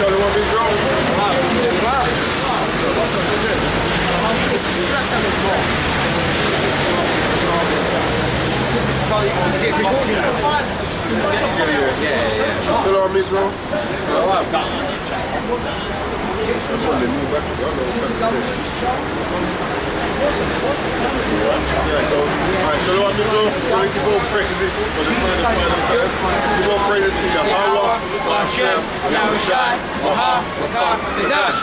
Shalom Israel. Is it recording? Yeah. Shalom Israel. That's on the new record. I know it's something this. See how it goes. Alright, Shalom Israel. We give all praises for the final time. Give all praises to Yahweh, Hashem, Yahushai, Waha, Kadash.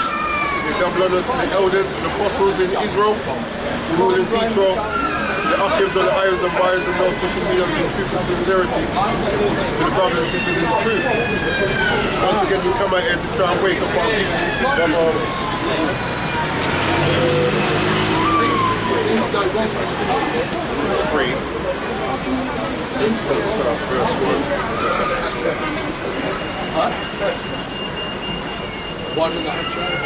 Give double honors to the elders and apostles in Israel, the rule and teacher, the Akims and the Ayahs and Bayahs and those special leaders in truth and sincerity, to the brothers and sisters in the truth. Once again, we come out here to try and wake up our people. Free. Let's start verse 1. One in that church.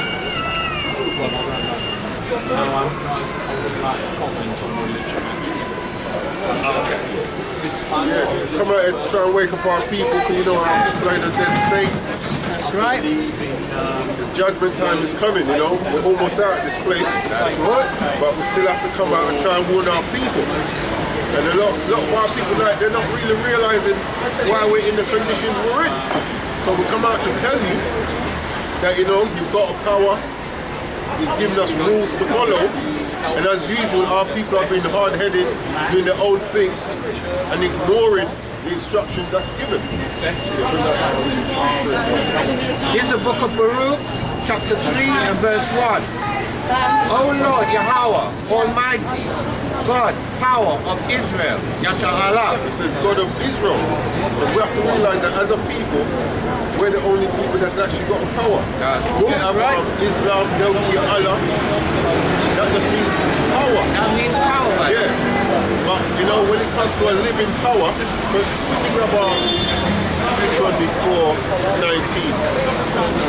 Well, I don't know. I would like to comment on religion actually. Yeah, come out here to try and wake up our people because you know our people are in a dead state. That's right. The judgment time is coming, you know. We're almost out of this place. That's right. But we still have to come out and try and warn our people. And a lot of our people, like, they're not really realizing why we're in the conditions we're in. So we come out to tell you that, you know, you've got a power. He's giving us rules to follow, and as usual, our people are being hard-headed, doing their own things, and ignoring the instructions that's given. This is the book of Baruch, chapter 3 and verse 1. O Lord Yahweh, Almighty, God, power of Israel, Yasha Allah. It says God of Israel, because we have to realize that as a people, we're the only people that's actually got a power. That's right. Islam, they'll be Allah. That just means power. That means power. Yeah. But you know, when it comes to a living power, because we think about Deuteronomy before 19.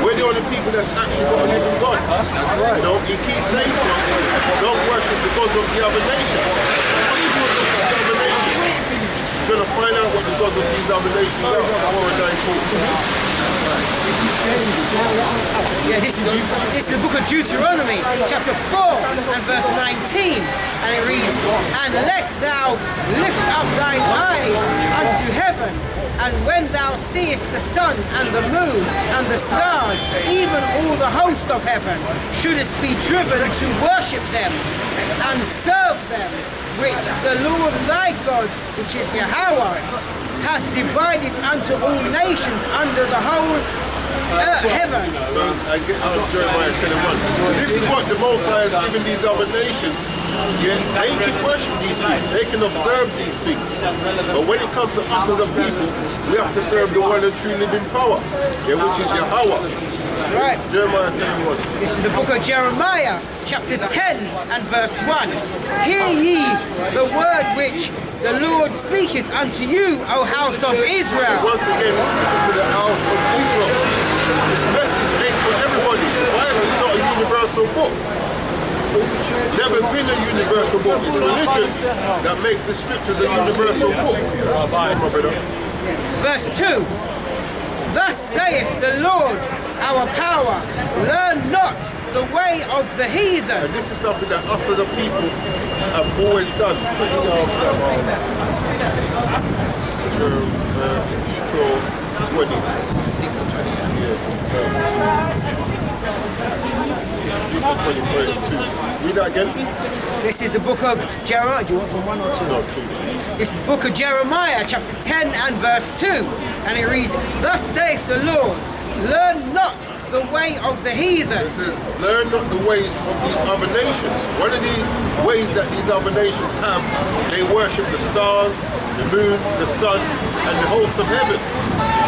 We're the only people that's actually got a living God. That's right. You know, he keeps saying to us, don't worship the gods of the other nations. What's the gods of the other nations? You're going to find out what the gods of these other nations are. Yeah, this is the book of Deuteronomy, chapter 4 and verse 19, and it reads, "Unless thou lift up thine eyes unto heaven, and when thou seest the sun and the moon and the stars, even all the host of heaven, shouldest be driven to worship them and serve them, which the Lord thy God, which is Yahweh, has divided unto all nations under the whole heaven." So I get out of Jeremiah 10:1. This is what the Most High has given these other nations. Yeah, they can worship these things, they can observe these things. But when it comes to us as a people, we have to serve the one and true living power, yeah, which is Yahweh. Right. Jeremiah 10:1. This is the book of Jeremiah, chapter 10 and verse 1. "Hear ye the word which the Lord speaketh unto you, O house of Israel." Once again, he's speaking to the house of Israel. This message ain't for everybody. The Bible is not a universal book. Never been a universal book. It's religion that makes the scriptures a universal book. Verse 2. "Thus saith the Lord, our power, learn not the way of the heathen." And this is something that us as a people have always done. Ezekiel 20. Ezekiel 20, Ezekiel 20:32. Read that again. This is the book of Jeremiah. Do you want from 1 or 2? No, 2. This is the book of Jeremiah, chapter 10 and verse 2. And it reads, "Thus saith the Lord, learn not the way of the heathen." It says, learn not the ways of these other nations. One of these ways that these other nations have, they worship the stars, the moon, the sun, and the host of heaven.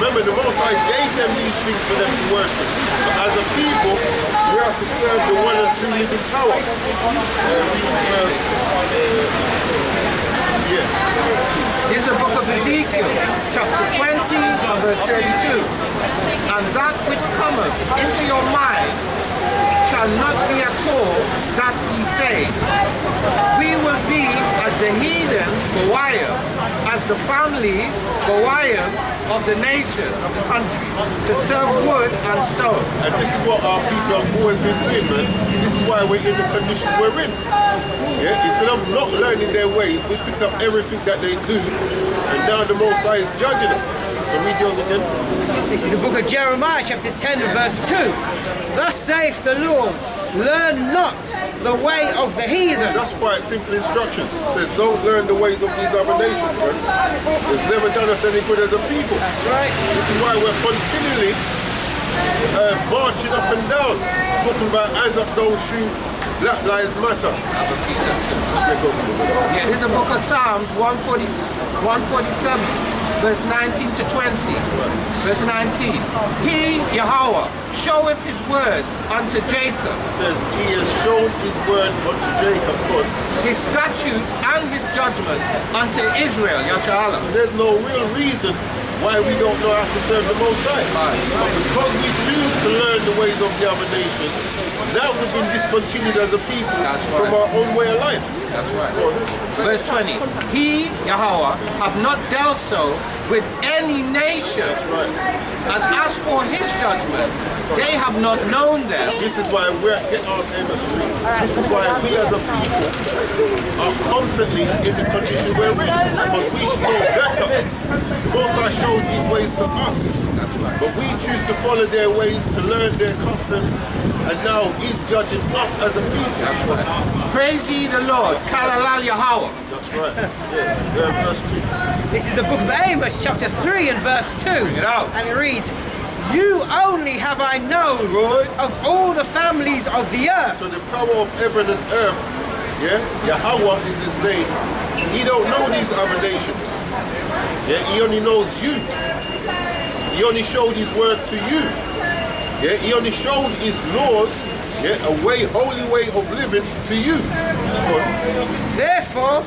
Remember, the Most High gave them these things for them to worship. But as a people, we have to serve the one and true living power. This is the book of Ezekiel, chapter 20 and verse 32. "And that which cometh into your mind shall not be at all that ye say. We will be as the heathens Goliath, as the families Goliath of the nations of the country, to serve wood and stone. And this is what our people have always been doing, man. This is why we're in the condition we're in. Yeah, instead of not learning their ways, we picked up everything that they do, and now the Most High is judging us. So read yours again. This is the book of Jeremiah, chapter 10 and verse 2. Thus saith the Lord, learn not the way of the heathen. That's quite simple instructions. It says, don't learn the ways of these other nations, man. It's never done us any good as a people. That's right. This is why we're continually marching up and down, talking about hands up, don't shoot, Black Lives Matter. Yeah, this is the book of Psalms 147, verse 19 to 20. Verse 19. He, Yahweh, showeth his word unto Jacob, It says, he has shown his word unto Jacob. God. his statutes and his judgments unto Israel, Yasharallah. There's no real reason why we don't know how to serve the Most High. But because we choose to learn the ways of the other nations, now we've been discontinued as a people That's from right. our own way of life. That's right. Go on. Verse 20. He, Yahweh, have not dealt so with any nation. That's right. And as for his judgment, they have not known them. This is why we're at Get Out Amos Street. This is why we as a people are constantly in the condition we're in. Because we should know better. The Most High showed his ways to us. That's right. But we choose to follow their ways, to learn their customs, and now he's judging us as a people. That's right. Praise ye the Lord. Kalalal Yahweh. That's right. Yeah, verse 2. This is the book of Amos, chapter 3 and verse 2. it out. And it reads, you only have I known of all the families of the earth. So the power of heaven and earth, yeah, Yahweh is his name. He don't know these other nations. Yeah, he only knows you. He only showed his word to you. Yeah, he only showed his laws, yeah, a way, holy way of living to you. Therefore,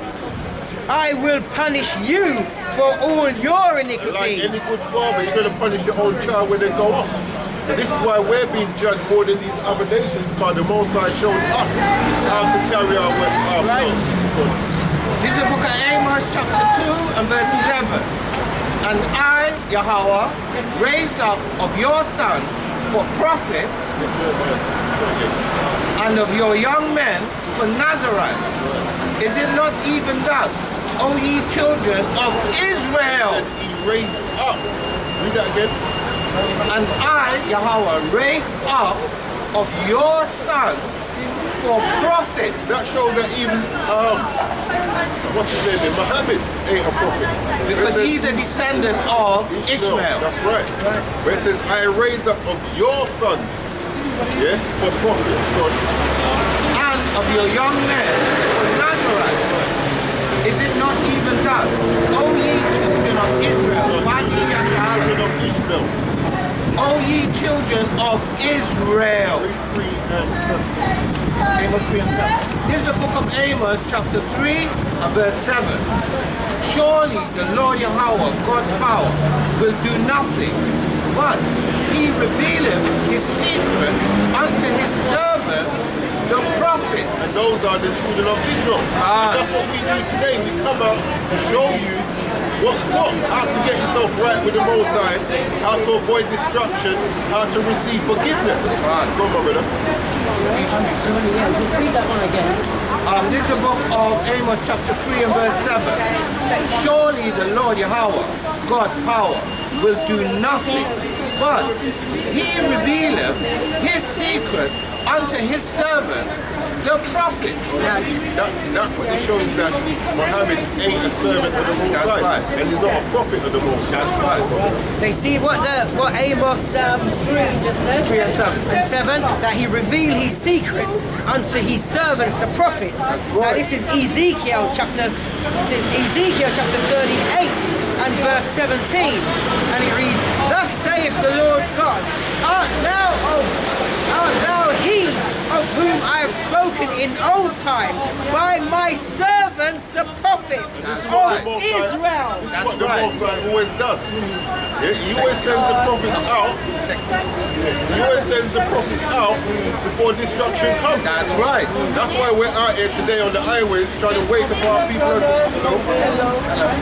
I will punish you for all your Like iniquities. any good father, you're going to punish your own child when they go off. So this is why we're being judged more than these other nations, because the Most High showed us how to carry our work ourselves. This is the book of Amos chapter 2 and verse 11. And I, Yahweh, raised up of your sons for prophets and of your young men for Nazarites. Is it not even thus, O ye children of Israel? And he raised up. Read that again. And I, Yahweh, raised up of your sons for prophets. That shows that even, what's his name? Muhammad ain't a prophet. Because It says he's a descendant of Ishmael. That's right. Where it says, I raised up of your sons, yeah, for prophets, God. And of your young men for Nazarites. Is it not even thus, O ye children of Israel? Bani Yasharallah. Children of Ishmael, O ye children of Israel. 3 and 7. Amos 3 and 7. This is the book of Amos, chapter 3 and verse 7. Surely the Lord Yahweh, God power, will do nothing, but he revealeth his secret unto his servants, the prophets. And those are the children of Israel. Ah. And that's what we do today. We come out to show you what's what, how to get yourself right with the Most High, how to avoid destruction, how to receive forgiveness. Right. Go on, my brother. Read that one again. This is the book of Amos chapter 3 and verse 7. Surely the Lord Yahweh, God power, will do nothing, but he revealeth his secret unto his servants, the prophets. That quickly shows that Muhammad ain't a servant of the Most That's High, right. and he's not a prophet of the Most High. That's right. So you see what Amos 3 just said? 3 and 7. And 7, that he revealed his secrets unto his servants, the prophets. Now this is Ezekiel chapter 38 and verse 17. And it reads, thus saith the Lord God, art thou he of whom I have spoken spoken in old time by my servants, the prophets This is what of the Most High- Israel. This is what the Most High always does. Yeah, he always sends the prophets out. He always sends the prophets out before destruction comes. That's right. That's why we're out here today on the highways trying to wake up our people. As, you know.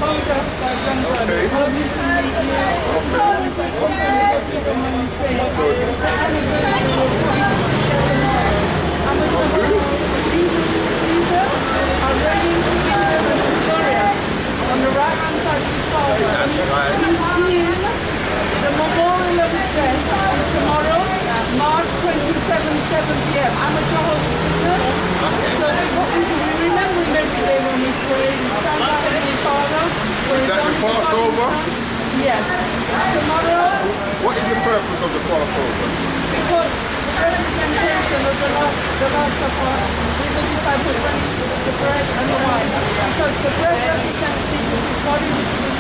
On the right hand side of his father. That's right. The memorial of his death is tomorrow, March 27, 7 p.m. I'm a Jehovah's Witness. So what we do, we remember him every day when we pray. We stand up to the Father. Is that the Passover? Yes. Tomorrow, What is the purpose of the Passover? because the representation of the Last Supper with the disciples when he took the bread and the wine. Because the bread represents Jesus' body, which was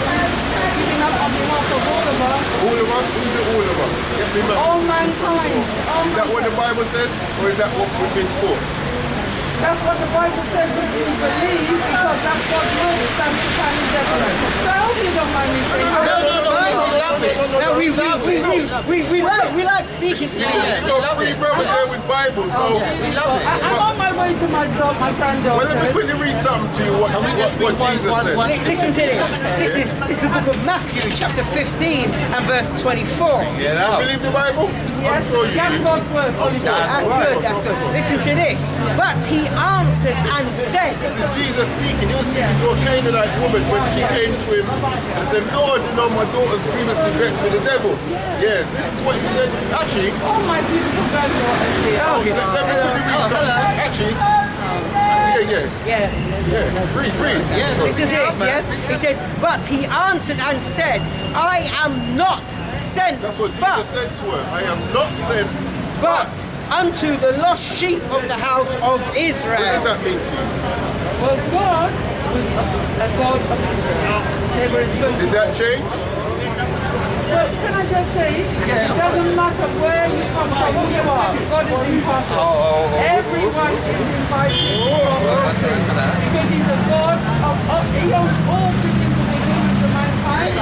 given up on behalf of all of us. All of us? Who's the all of us? Get me back. All mankind. Is that what the Bible says? Or is that what we've been taught? That's what the Bible says, but you believe because that's what Lord stands to find in judgment. So I hope you don't mind me saying that. No, we like speaking to You've got three brothers there with Bibles, so... I'm on my way to my job, my granddaughter. Well, let me quickly read something to you, what Jesus said. Listen to this. This is the book of Matthew, chapter 15 and verse 24. You believe the Bible? I'm Yes, sure you that's do. God's word. Holy Ghost. That's good, that's good. Listen to this. But he answered and said, This is Jesus speaking. He was speaking to a Canaanite woman when she came to him and said, Lord, you know, my daughter's previously vexed with the devil. Yeah, listen to what he said. Actually, Oh, my beautiful granddaughter. let me quickly read something. Actually, read. listen to this, yeah? He said, but he answered and said, I am not sent, That's what but Jesus said to her. I am not sent. but unto the lost sheep of the house of What Israel. does that mean to you? Well, God was a God of Israel. They were his good. Did that change? Well, can I just say, it doesn't matter where you come from, who you are, God is impartial. Everyone is invited to God because he's a God of he owns all things to the humans of mankind.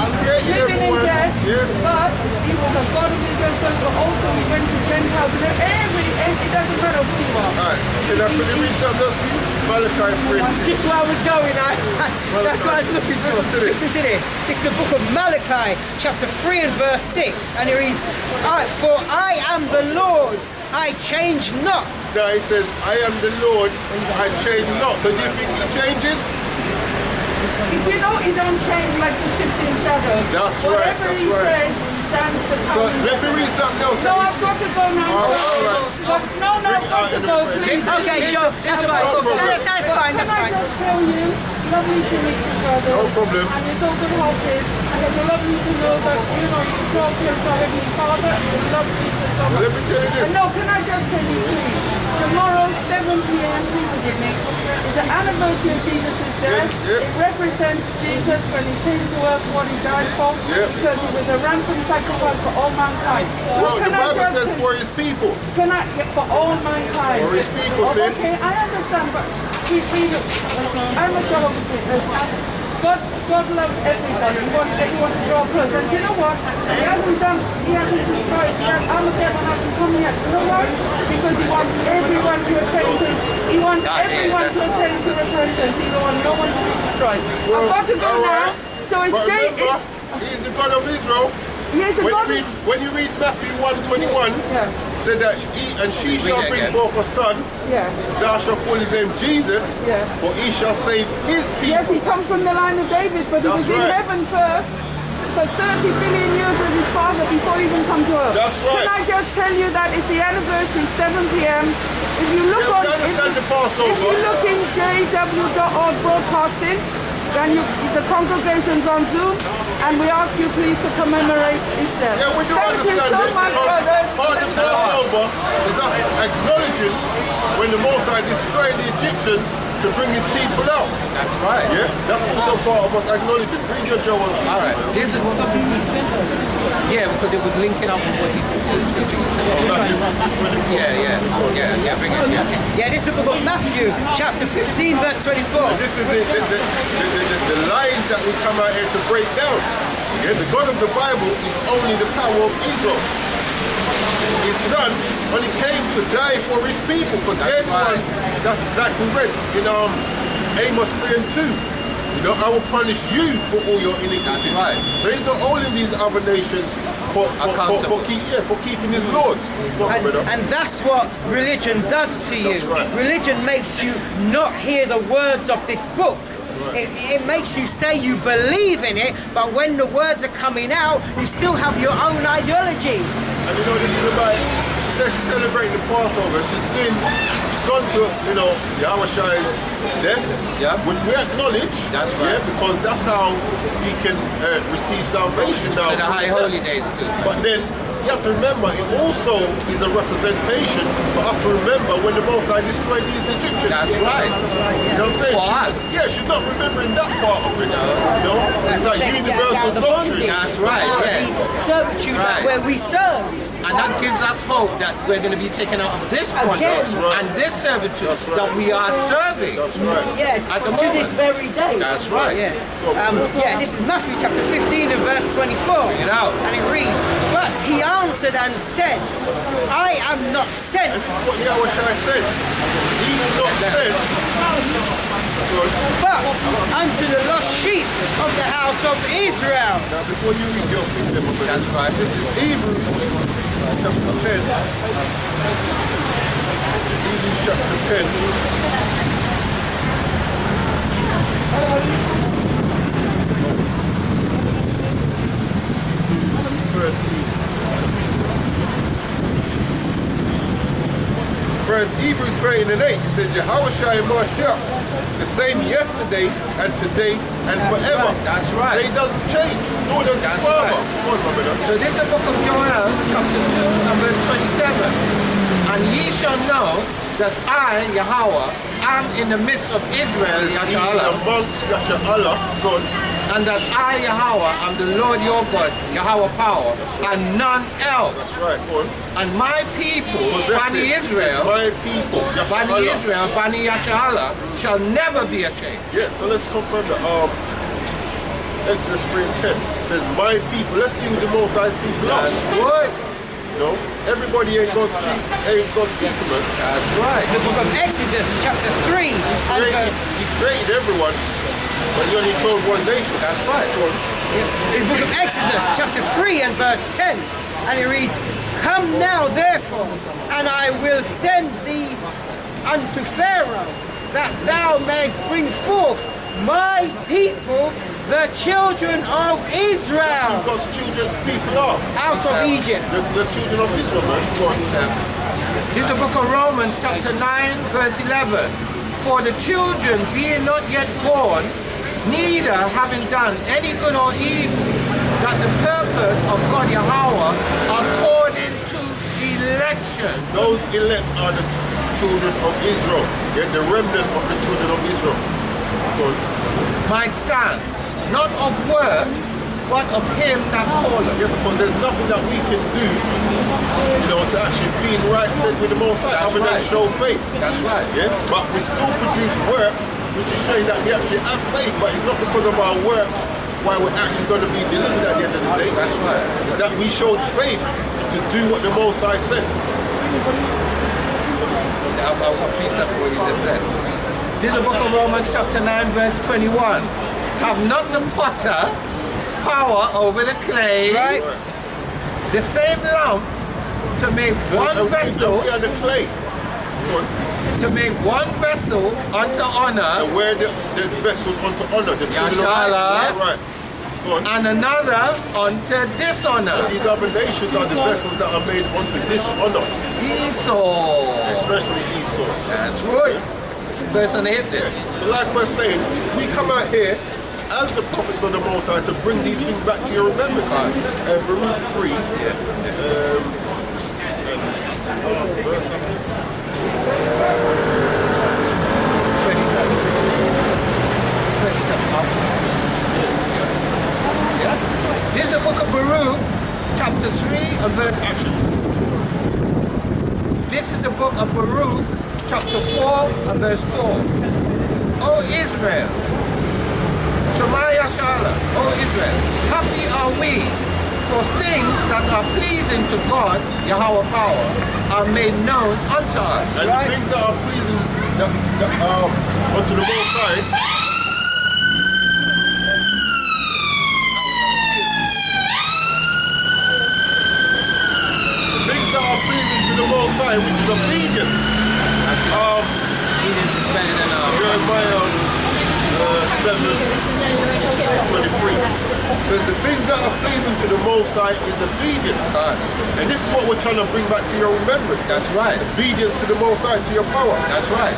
Living in death, but he was a God of Israel first, but also he went to Gentiles. It doesn't matter who you are. Alright, can I quickly read something else to you? Malachi 3. That's just where I was going. That's what I was looking for. Listen to this. Listen to this. This is the book of Malachi, chapter 3 and verse 6. And it reads, for I am the Lord, I change not. Now he says, I am the Lord, I change not. So do you think he changes? You know, he don't change like the shifting shadows. That's right, Whatever that's he right. says stands the So time. let me read something else. No, I've got to go now. All right. But no, I've got to go, please. Okay, sure. That's fine. No problem. That's fine. That's Can I fine. just tell you, lovely to meet you, brother. No problem. And it's also hearted. And it's lovely to know that, you know, you talk to your Heavenly Father. It's lovely to talk. Let me tell you this. No, can I just tell you, please? Tomorrow, 7 p.m., please forgive me, is the anniversary of Jesus' death. Yep. It represents Jesus when he came to earth, what he died for, Yep. because he was a ransom sacrifice for all mankind. So Well, the can I Bible just says say- for his people. Can I get for all mankind? For his people, sis. Okay, I understand, but I'm a Jehovah's Witness. God loves everybody. He wants everyone to draw close. And you know what? He hasn't destroyed. Armageddon hasn't come yet. You know why? Because he wants everyone to attain to. He wants everyone to attain to repentance. He don't want no one to be destroyed. I've got to go all now. right. So it's But remember, he's the God of Israel. Yes, When you read Matthew 1:21, Yeah. said that she shall bring forth a son, Yeah. thou shalt call his name Jesus, Yeah. for he shall save his people. Yes, he comes from the line of David, but he That's was in right. heaven first for 30 billion years with his father before he even come to earth. That's right. Can I just tell you that it's the anniversary, 7 p.m. If you look Yeah, on, we understand the Passover. if you look in jw.org broadcasting, then the congregation's on Zoom, and we ask you please to commemorate his death. Yeah, we do Thank understand so it much, because brother. part of the Passover is us acknowledging when the Most High destroyed the Egyptians to bring his people out. That's right. Yeah, that's also part of us acknowledging. Read your Joel. All right. This is, yeah, because it was linking up with what he's scripture you said. Yeah, bring it, Yeah, this is the book of Matthew, chapter 15, verse 24. This is the lines that we come out here to break down. Yeah, the God of the Bible is only the power of Israel. His son only came to die for his people, because they're the ones that we read in Amos 3 and 2. You know, I will punish you for all your iniquities. That's right. So he's not holding these other nations for keeping his laws. And that's what religion does to you. That's right. Religion makes you not hear the words of this book. It makes you say you believe in it, but when the words are coming out, you still have your own ideology. And you know, the thing about it, she says she's celebrating the Passover. She's gone to, Yahweh Shai's death, which we acknowledge. That's right. Yeah, because that's how we can receive salvation now. And the high holy days too. But then you have to remember, it also is a representation for us to remember when the Most High destroyed these Egyptians. That's right. You know what I'm saying? For us. Yeah, she's not remembering that part of it. It's like Take us universal out of the doctrine. bondage. That's right, yeah. Servitude Right. where we serve. And that gives us hope that we're going to be taken out of this bondage That's right. and this servitude That's right. that we are serving. That's right. Yeah, At the to this moment. very day. That's right. Yeah. This is Matthew chapter 15 and verse 24. Bring it out. And it reads, "But he answered and said, I am not sent." And this is what Yahweh Shai said. He is not sent. But unto the lost sheep of the house of Israel. Now, before you read your thing, That's right. this is Hebrews chapter 10. Hebrews chapter 10. Hebrews 13. Hebrews 13 and 8, it says, Yahweh Shai Mashiach, the same yesterday and today and forever. That's right. So he doesn't change, nor does his That's father. right. Come on, my brother. So this is the book of Joel, chapter 2 and verse 27. And ye shall know that I, Yahweh, am in the midst of Israel, It says, he is Yashala, amongst Yashala, God, and that I, Yahweh, am the Lord your God, Yahweh power, and none else. that's right, go on. And my people, Possess Bani it. It says, Israel, my people, Bani Yashala. Israel, Bani Yashala, shall never be ashamed. Yeah, so let's confirm that. Exodus 3 and 10. It says, my people, let's see who the Most High's people are. That's right. You know, everybody ain't God's people, man. That's right. The book of Exodus chapter 3 and verse... He created everyone, but he only chose one nation. That's right. The book of Exodus chapter 3 and verse 10. And it reads, "Come now therefore, and I will send thee unto Pharaoh, that thou mayest bring forth my people, the children of Israel, God's children, people are. out of Egypt." The children of Israel, man. Go on. This is the book of Romans, chapter 9, verse 11. For the children being not yet born, neither having done any good or evil, that the purpose of God Yahweh according to election. Those elect are the children of Israel. They're the remnant of the children of Israel. Go on. Might stand, not of works, but of him that calleth. Yeah, because there's nothing that we can do, to actually be in right stead with the Most High, That's other than right. show faith. That's right. Yeah, but we still produce works, which is showing that we actually have faith, but it's not because of our works why we're actually going to be delivered at the end of the day. That's right. It's that we showed faith to do what the Most High said. I'll piece up what you just said. This is the book of Romans, chapter 9, verse 21. Have not the potter power over the clay, Right? the same lump, to make one vessel, We are the clay. Go on. to make one vessel unto honor, And where the vessels unto honor, the children Yashala. of right. Go on. and another unto dishonor. These other nations are the vessels that are made unto dishonor, Esau. especially Esau. That's right. First on the hit Yes. list. So like we're saying, we come out here as the prophets of the Most High to bring these things back to your remembrance. Right. And Baruch 3, verse. This is the book of Baruch, chapter 4 and verse 4. O Israel, Shemaiah Shala, O Israel, happy are we, for things that are pleasing to God, Yahweh power, are made known unto us. And the things that are pleasing unto the Most High. Pleasing to the Most High, which is obedience. Obedience is better than Jeremiah 7:23 says the things that are pleasing to the Most High is obedience. And this is what we're trying to bring back to your remembrance. That's right. Obedience to the Most High, to your power. That's right.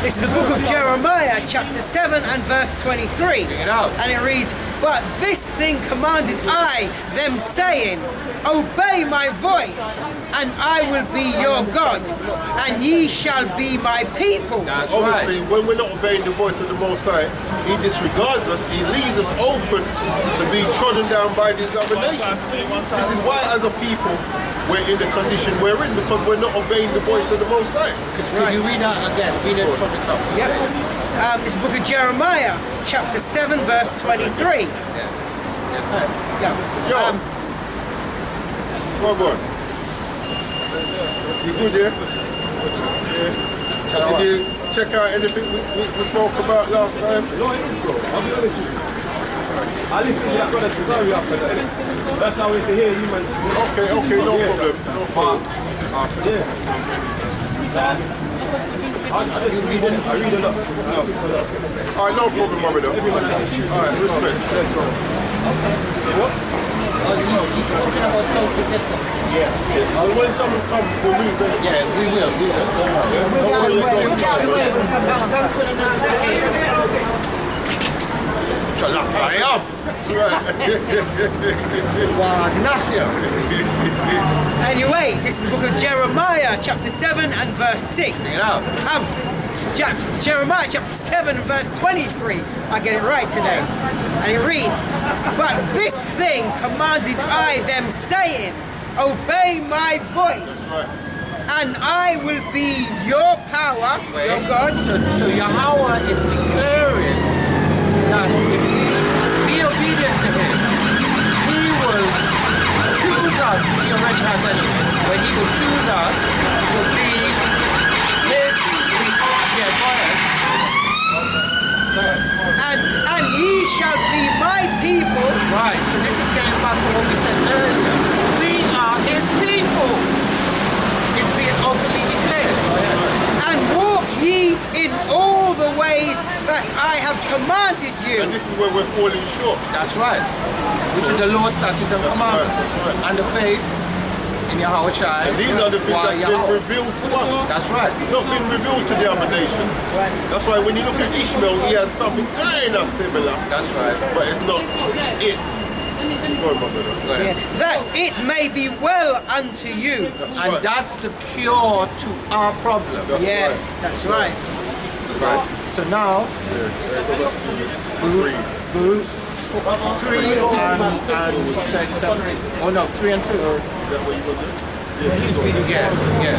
This is the book of Jeremiah, chapter 7 and verse 23. Bring it out. And it reads, but this thing commanded I them, saying, obey my voice, and I will be your God, and ye shall be my people. That's Obviously, right. when we're not obeying the voice of the Most High, He disregards us. He leaves us open to be trodden down by these other nations. This is why, as a people, we're in the condition we're in, because we're not obeying the voice of the Most High. Could you read that again? Read it from the top. Yep. This is the book of Jeremiah, chapter 7, verse 23. Yeah. Yo, well on. You good, yeah? Yeah. Did you check out anything we spoke about last time? No, it is, bro. I'll be honest with you. I listened to that brother Cesare after that. That's how I went to hear you, man. Okay, no problem. No problem. I just read it. I read a lot. Alright, no problem, brother. Alright, respect. He's talking about social distance. When someone comes, we'll move in. Yeah, we will. Don't worry. Thanks for the notification. I am. That's right. Anyway, this is the book of Jeremiah, chapter 7 and verse 6. Bring it out. Jeremiah chapter 7 and verse 23. I get it right today. And it reads, but this thing commanded I them, saying, obey my voice, and I will be your power, your God. So Yahweh is declaring that if we be obedient to Him, He will choose us, which He already has anyway, but He will choose us to be His and ye shall be my people. Right, so this is getting back to what we said earlier. We are His people. It's being openly declared. And walk ye in all the ways that I have commanded you. And this is where we're falling short. That's right. Which is the law, statutes, and commandments. That's right. And the faith in Yahweh Shai. And these are the things that's been revealed to us. That's right. It's not been revealed to the other nations. That's why when you look at Ishmael, he has something kind of similar. That's right. But it's not it. Go on, my brother. Go ahead. That it may be well unto you. That's And right. that's the cure to our problem. That's Yes, right. that's right. So now, Go back to 3. 3 and 37. Oh no, 3 and 2. Is that what you was doing? Yeah. No.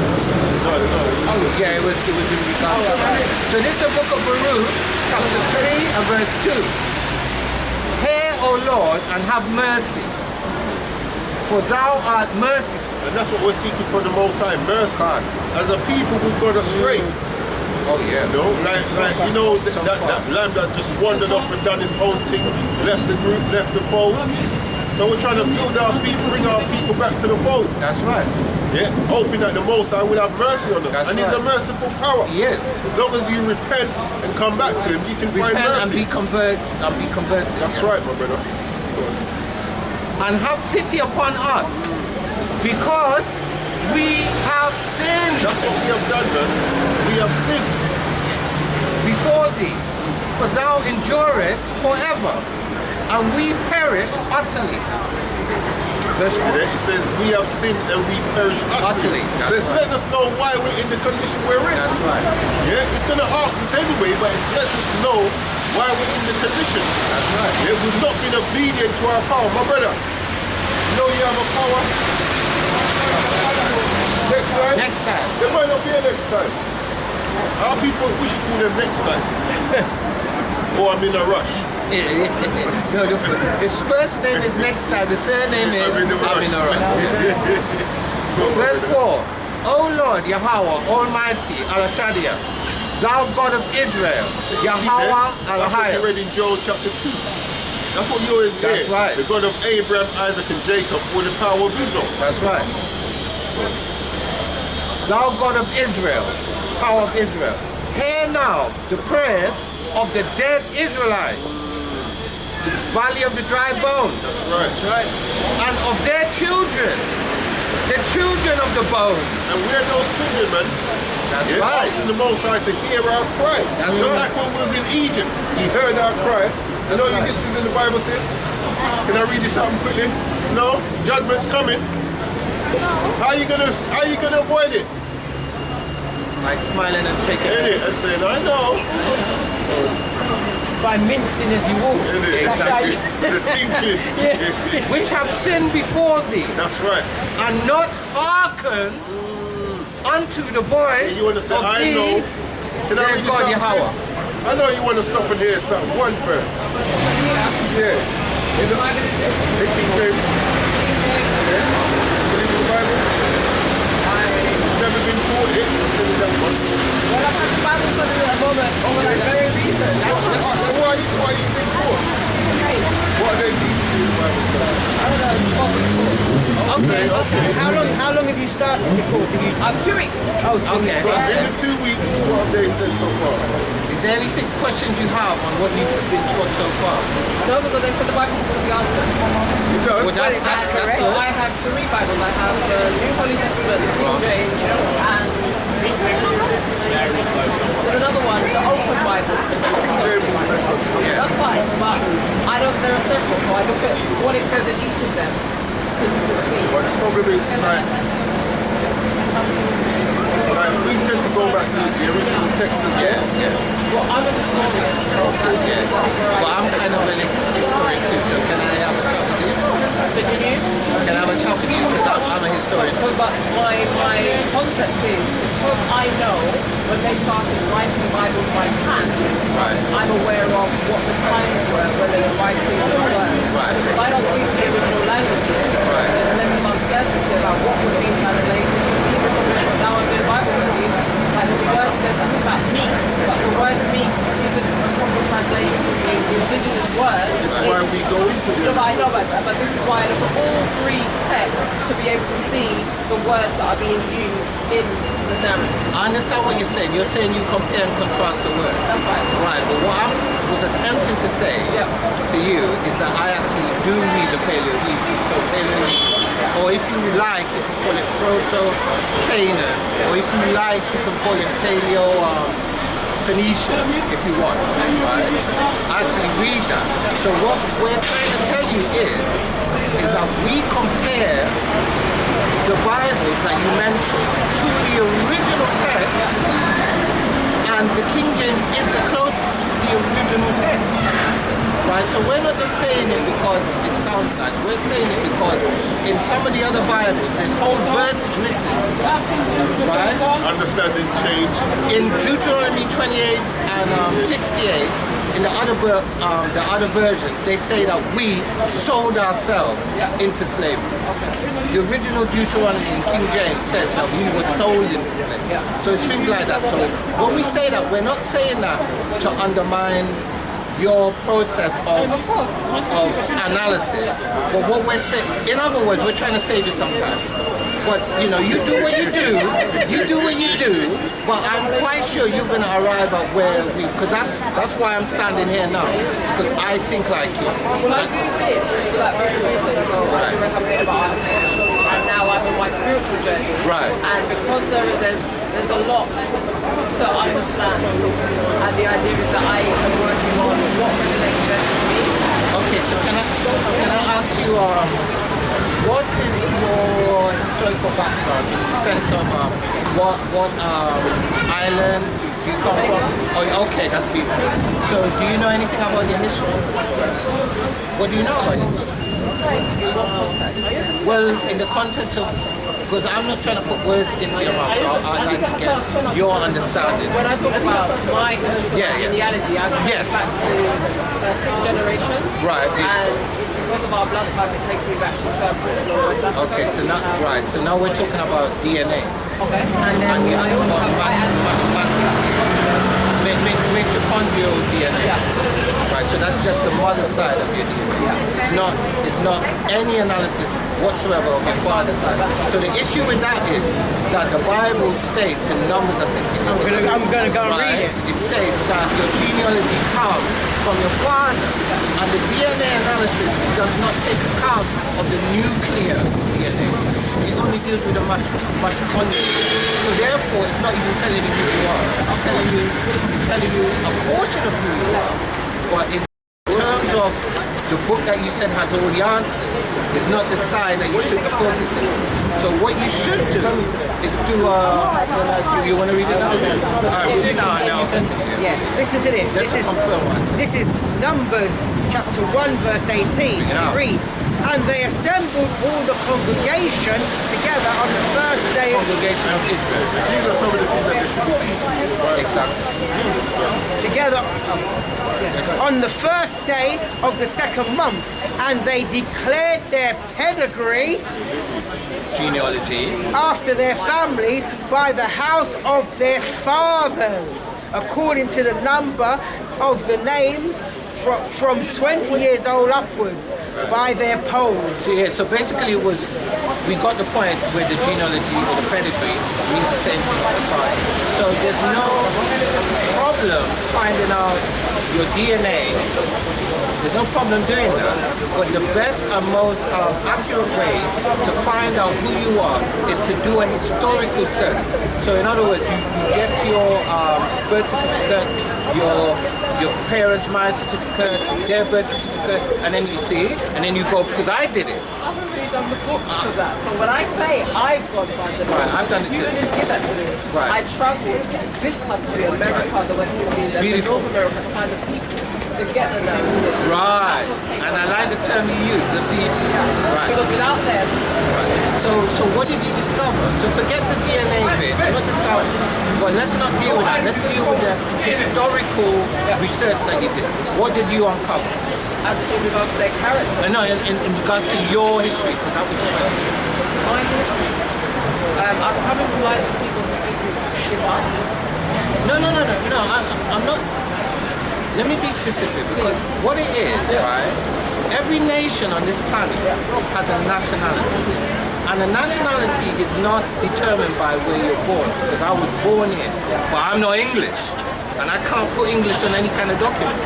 Yeah, it was in regards to that. So this is the book of Baruch, chapter 3 and verse 2. Hear, O Lord, and have mercy, for thou art merciful. And that's what we're seeking for the Most High, mercy. God. As a people who've gone astray. Oh yeah. You know, that lamb that just wandered off and done his own thing, left the group, left the fold. So we're trying to build our people, bring our people back to the fold. That's right. Yeah, hoping that the Most High will have mercy on us. That's and He's a right. merciful power. Yes. As long as you repent and come back to Him, you can find Repent and mercy. be converted. That's right, my brother. And have pity upon us, because we have sinned That's what we have done, man. We have sinned. before thee, for thou endurest forever, and we perish utterly. Verse See there? It says we have sinned and we perish utterly. Utterly, that's Let's right. let us know why we're in the condition we're in. That's right. Yeah, it's going to ask us anyway, but it lets us know why we're in the condition. That's right. Yeah, we've not been obedient to our power. My brother, you know you have a power. Next time? Next time. There might not be a next time. Our people, we should call them next time. Or I'm in a rush. No, his first name is next time. The surname is I'm in a rush. Verse 4. O Lord, Yahweh, Almighty, Al-Shaddai, Thou God of Israel, Yahweh That's what you Al-Hayah. read in Joel chapter 2. That's what you always hear. That's right. The God of Abraham, Isaac, and Jacob with the power of Israel. That's right. Thou God of Israel, power of Israel, hear now the prayers of the dead Israelites, the valley of the dry bones. That's right. That's right. And of their children, the children of the bones. And we're those children, man. That's Yeah, right. asking the Most High to hear our cry. That's Just right. like when we was in Egypt, He heard our cry. You know your right. histories in the Bible, sis? Can I read you something quickly? No? Judgment's coming. How you gonna avoid it? By smiling and shaking. In it and saying, I know. By mincing as you walk. In it, That's how exactly. you- The tinkling. Which have sinned before thee, That's right. and not hearkened unto the voice You want to say, of I thee, know. Can I their read you God something, Yahweh. sis? I know you want to stop and hear something. One verse. Yeah. In the King James. Yeah. Believe in the Bible? Never been taught it. Tell me that one. Well, I've had the Bible study at the moment over that very reason. So why you been taught? What are they teaching you in the Bible study? I don't know, it's probably Okay. How long have you started the course? Have you, 2 weeks. oh, 2 Okay. weeks. So in the 2 weeks, what have they said so far? Is there anything questions you have on what you've been taught so far? No, because they said the Bible is the answer. It does. Well, that's So good. I have 3 Bibles. I have the New Holy Testament, the King James, and there's another one, the Open Bible. Yeah. That's fine, but I don't. There are several, so I look at what it says in each of them to see. But the problem is, like we tend to go back to the original text as well. Yeah. Well, I'm a historian, so that's Yeah. where Well, I I'm kind of an historian too, so can I have a chat with you? continue. Can I have a chat with you? Because I'm a historian. But my concept is, because I know when they started writing Bibles by hand, Right. I'm aware of what the times were when they were writing the words. Right. If I don't speak the original languages, Right. there's a level of uncertainty about what would be translated. Even now I'm doing Bible studies, like the word, there's something about meek, but the word meek isn't a proper translation of the indigenous word. This is why we go into No, but I the know, but this is why I look at all 3 texts to be able to see the words that are being used in the narrative. I understand what you're saying. You're saying you compare and contrast the words. That's right. Right, but what I was attempting to say Yeah. to you is that I actually do read the Paleo-Hebrew. It's called Paleo-Hebrew. Or if you like, you can call it Proto-Canaan. Or if you like, you can call it Paleo-Phoenician, if you want. Right? I actually read that. So what we're trying to tell you is that we compare the Bibles that you mentioned to the original text, and the King James is the closest to the original text. Right? So we're not just saying it because it sounds nice. We're saying it because in some of the other Bibles, there's whole verses missing. Right? understanding changed. In Deuteronomy 28 and 68, in the other versions, they say that we sold ourselves into slavery. The original Deuteronomy in King James says that we were sold into slavery. So it's things like that. So when we say that, we're not saying that to undermine your process of analysis. But what we're saying, in other words, we're trying to save you some time. But you know, you do what you do, but I'm quite sure you're gonna arrive at where we, because that's why I'm standing here now, because I think like you. Well, I do this for that very reason. So I have a bit about and now I'm on my spiritual journey. Right. And because there's a lot to understand, and the idea is that I am working on what resonates best with me. Okay, so can I ask you, what is your historical background in the sense of what island You come from? Oh, okay, that's beautiful. So, do you know anything about your history? What do you know about your history? Well, in the context of, because I'm not trying to put words into your mouth, so I'd like to get your understanding. When I talk about my Yeah. genealogy, I go Yes. back to the 6th generation. Right. And because of our blood type, it takes me back to South West Africa. Okay, so now, right, so now we're talking about DNA. Okay. And then And you're I talking also about have my mitochondrial DNA. Right, so that's just the mother side of your DNA. It's not any analysis whatsoever of your father's side. So the issue with that is that the Bible states in Numbers, I think it is, I'm gonna go and read right, it. it states that your genealogy comes from your father, and the DNA analysis does not take account of the nuclear DNA. It only deals with the mitochondria. So therefore, it's not even telling you who you are. It's telling you a portion of who you are. But in terms of the book that you said has all the answers, it's not the side that you should be focusing on. So what you should do is do you want to read it now? Alright, read it now and I'll continue. Yeah, listen to this. Just to confirm what I said. This is Numbers chapter 1 verse 18. Yeah. It reads, and they assembled all the congregation together on the first day of Congregation of Israel. These are some of the things that they should be teaching in the Bible. Exactly. together on the first day of the second month, and they declared their pedigree Genealogy. after their families by the house of their fathers, according to the number of the names from 20 years old upwards by their polls. So, yeah, so basically it was, we got the point where the genealogy or the pedigree means the same thing as the father. So there's no problem finding out your DNA. There's no problem doing that. But the best and most accurate way to find out who you are is to do a historical search. So in other words, you get your birth certificate, your parents' marriage certificate, their birth certificate, and then you see it, and then you go, because I did it. I've already done the books for that. So when I say I've gone by the Right, I've done it you too. didn't give that to me. Right. I travelled this country, America, the West Indies, and Beautiful. North America to find the people to get the narrative. Right. And I like the term you use, the people. Right. Because without them, So what did you discover? So forget the DNA bit, I'm not discovering. But let's not deal with that. Let's deal with the historical research that you did. What did you uncover? as in regards to their character, No, in regards to your history, because that was the question. my history, I'm coming from like the people who give up. No, I'm not. Let me be specific, because what it is, right? Every nation on this planet has a nationality. And a nationality is not determined by where you're born, because I was born here, but I'm not English. And I can't put English on any kind of document,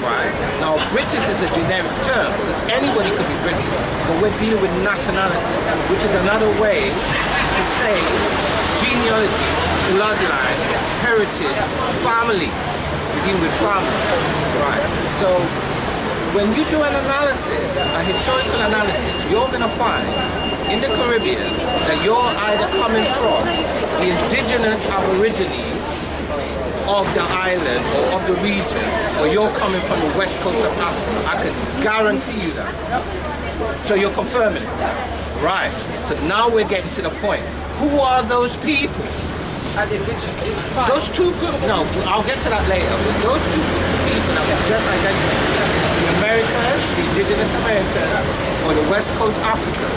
right? Now, British is a generic term, because anybody could be British, but we're dealing with nationality, which is another way to say genealogy, bloodline, heritage, family. We're dealing with family, right? So, when you do an analysis, a historical analysis, you're going to find in the Caribbean that you're either coming from the indigenous aborigines of the island or of the region, or you're coming from the west coast of Africa. I can guarantee you that. So you're confirming it. Right. So now we're getting to the point. Who are those people? As in which tribe? Those two groups, no, I'll get to that later. But those two groups of people that we just identified, the Americans, the indigenous Americans, or the West Coast Africans,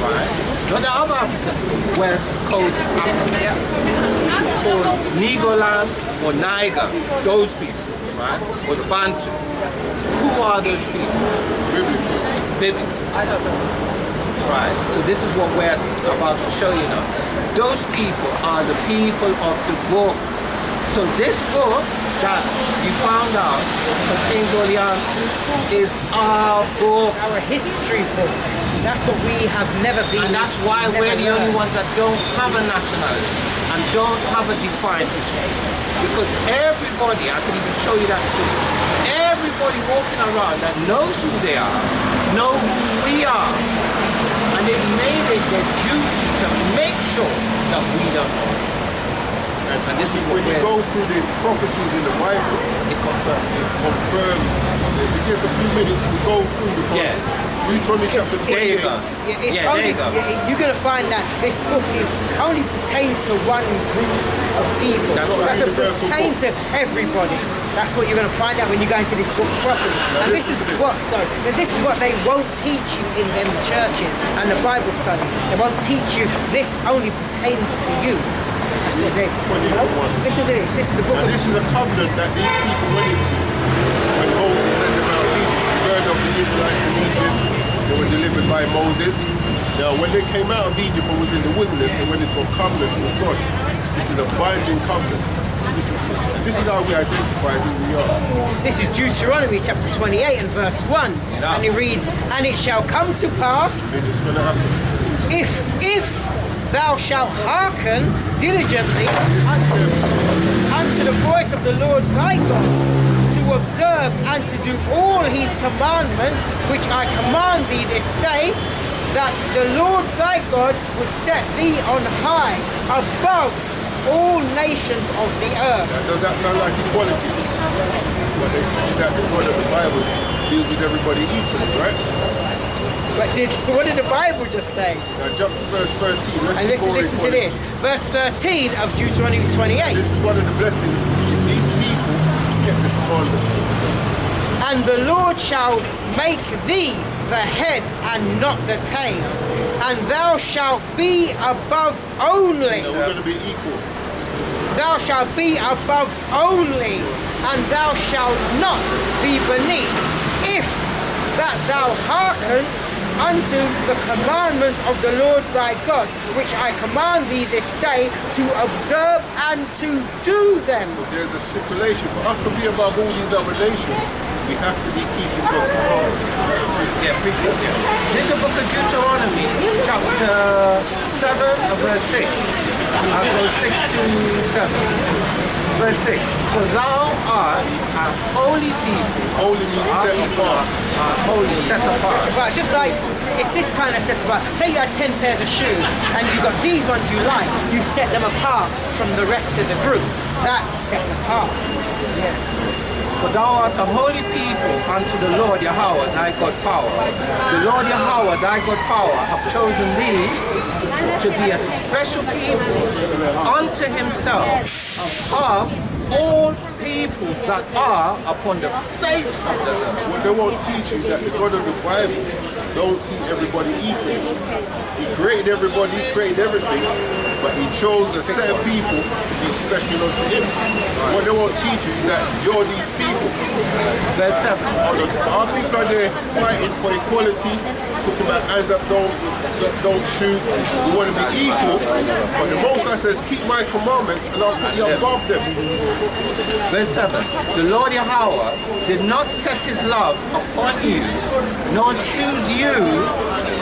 right? Not the other Africans, West Coast Africans, which is called Nigoland or Niger, those people, right? Or the Bantu. Who are those people? Biblical. I don't know. Right, so this is what we're about to show you now. Those people are the people of the book. So this book that you found out contains all the answers is our book. Our history book. That's what we have never been. And that's why never we're the only learned. ones that don't have a nationality and don't have a defined history. Because everybody, I can even show you that too, everybody walking around that knows who they are, know who we are. And they've made it their duty to make sure that we don't know. And this is when you where- go through the prophecies in the Bible, It confirms. it confirms. If it gives a few minutes, we go through because Deuteronomy chapter 28. There you go. Yeah, it's Yeah, only, there you go. you're going to find that this book is only pertains to one group of people. That's not It doesn't universal pertain book. to everybody. That's what you're going to find out when you go into this book properly. Now And this listen is to this. what they won't teach you in them churches and the Bible study. They won't teach you this only pertains to you. That's what they. 21. Listen to this. This is the book And of this is a covenant that these people went into when Moses led them out of Egypt. You heard of the Israelites in Egypt. They were delivered by Moses. Now, when they came out of Egypt and was in the wilderness, they went into a covenant with God. This is a binding covenant. Listen to this. And this is how we identify who we are. This is Deuteronomy chapter 28 and verse 1. And it reads, "And it shall come to pass, And it's going to happen. if thou shalt hearken diligently unto the voice of the Lord thy God, to observe and to do all his commandments, which I command thee this day, that the Lord thy God would set thee on high above all nations of the earth." Now, does that sound like equality? But they teach you that the God of the Bible deals with everybody equally, right? But what did the Bible just say? Now jump to verse 13. Let's And see more listen to equality. this. Verse 13 of Deuteronomy 28. This is one of the blessings. These people kept the commandments. "And the Lord shall make thee the head and not the tail, and thou shalt be above only. So we're going to be equal. Thou shalt be above only, and thou shalt not be beneath, if that thou hearken unto the commandments of the Lord thy God, which I command thee this day, to observe and to do them." There's a stipulation. For us to be above all these other nations, we have to be keeping God's commandments. Yeah, appreciate it. This is the book of Deuteronomy, chapter 7, verse 6. I'll go 6 to 7. Verse 6. "For thou art a holy people." Holy means set apart. Holy, set apart. But it's just like, it's this kind of set apart. Say you had 10 pairs of shoes and you got these ones you like, you set them apart from the rest of the group. That's set apart. Yeah. "For thou art a holy people unto the Lord Yahweh thy God power. The Lord Yahweh thy God power have chosen thee to be a special people unto himself of all people that are upon the face of the earth." What they won't teach you is that the God of the Bible don't see everybody equal. He created everybody, he created everything, but he chose a set of people to be special unto him. What they won't teach you is that you're these people. Verse 7. Our people are there fighting for equality, talking about hands up, don't shoot. We want to be equal, but the Most High says, keep my commandments and I'll put you above them. Verse 7. "The Lord Yahweh did not set his love upon you, nor choose you,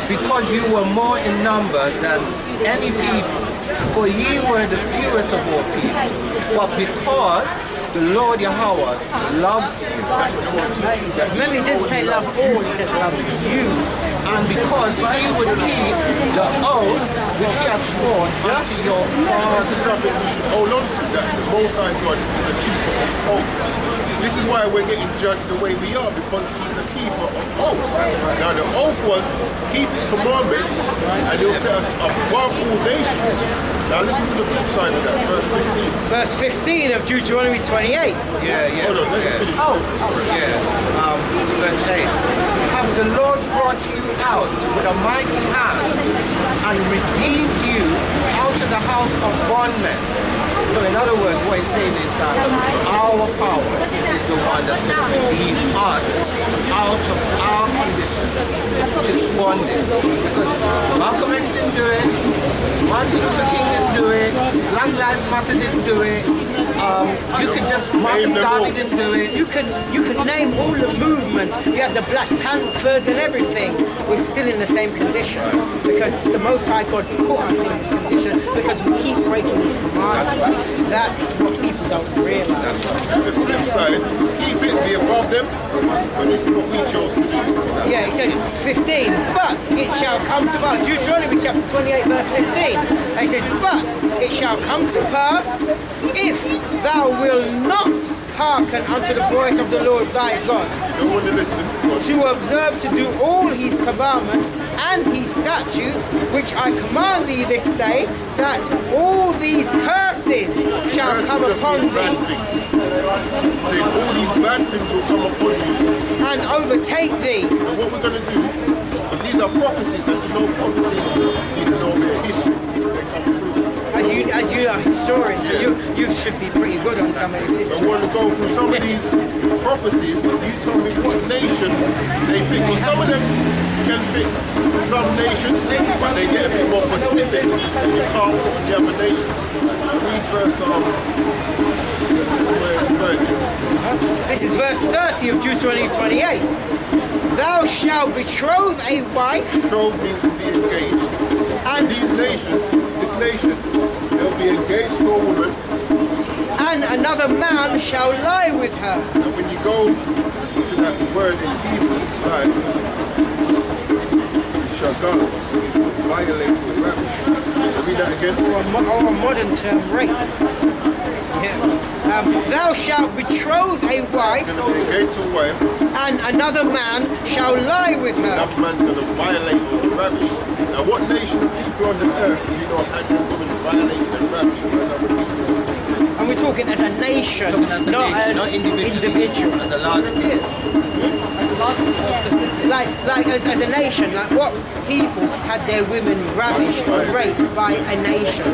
because you were more in number than any people, for ye were the fewest of all people, but because the Lord Yahweh loved you, Remember, he didn't say love all, he says love you. and because he would keep the oath which he had sworn unto your This fathers." is something we should hold on to, that the Most High God is a keeper of oaths. This is why we're getting judged the way we are, because he is a keeper of oaths. Now the oath was keep his commandments and he'll set us above all nations. Now listen to the flip side of that, verse 15. Verse 15 of Deuteronomy 28. Yeah. Hold on, let me finish. Verse 8. "Have the Lord brought you out with a mighty hand and redeemed you out of the house of bondmen." So in other words, what he's saying is that our power is the one that's going to redeem us out of our condition, which is bondage. Because Malcolm X didn't do it, Martin Luther King didn't do it, Black Lives Matter didn't do it, You can just Marcus Garvey didn't do it. You can name all the movements. We had the Black Panthers and everything. We're still in the same condition because the Most High God put us in this condition because we keep breaking His commandments. That's what people don't realize. And the flip side, keep it, be above them, but this is what we chose to do. Yeah, it says 15, but it shall come to pass. Deuteronomy chapter 28, verse 15. And it says, but it shall come to pass if thou wilt not hearken unto the voice of the Lord thy God, Don't want to listen. to observe to do all His commandments and His statutes, which I command thee this day, that all these curses shall Curses come just upon mean bad thee things. Saying all these bad things will come upon you. and overtake thee. And what we're going to do, because these are prophecies, and to know prophecies, you need to know their history to see they come true. As you are historians, so you should be pretty good on some of this I history. want to go through some of these prophecies, and you tell me what nation they fit. Because some of them can fit some nations, but they get a bit more specific, and you can't put the other nations. Read verse 30. This is verse 30 of Deuteronomy 28. Thou shalt betroth a wife, Betrothed means to be engaged. and These nations, this nation, they'll be engaged to a woman, another man shall lie with her. and when you go to that word in Hebrew, like, shagal, is to violate or ravish. Read that again. Or a modern term, rape. Yeah. Thou shalt betroth a wife, You're going to be engaged to a wife, and another man shall lie with her. that man's going to violate or ravish. Now, what nation of people on the earth do you know had a woman violated and ravished by other people? And we're talking as a nation, not as individual. As a large group. Like as a nation, like what people had their women ravished or raped by a nation?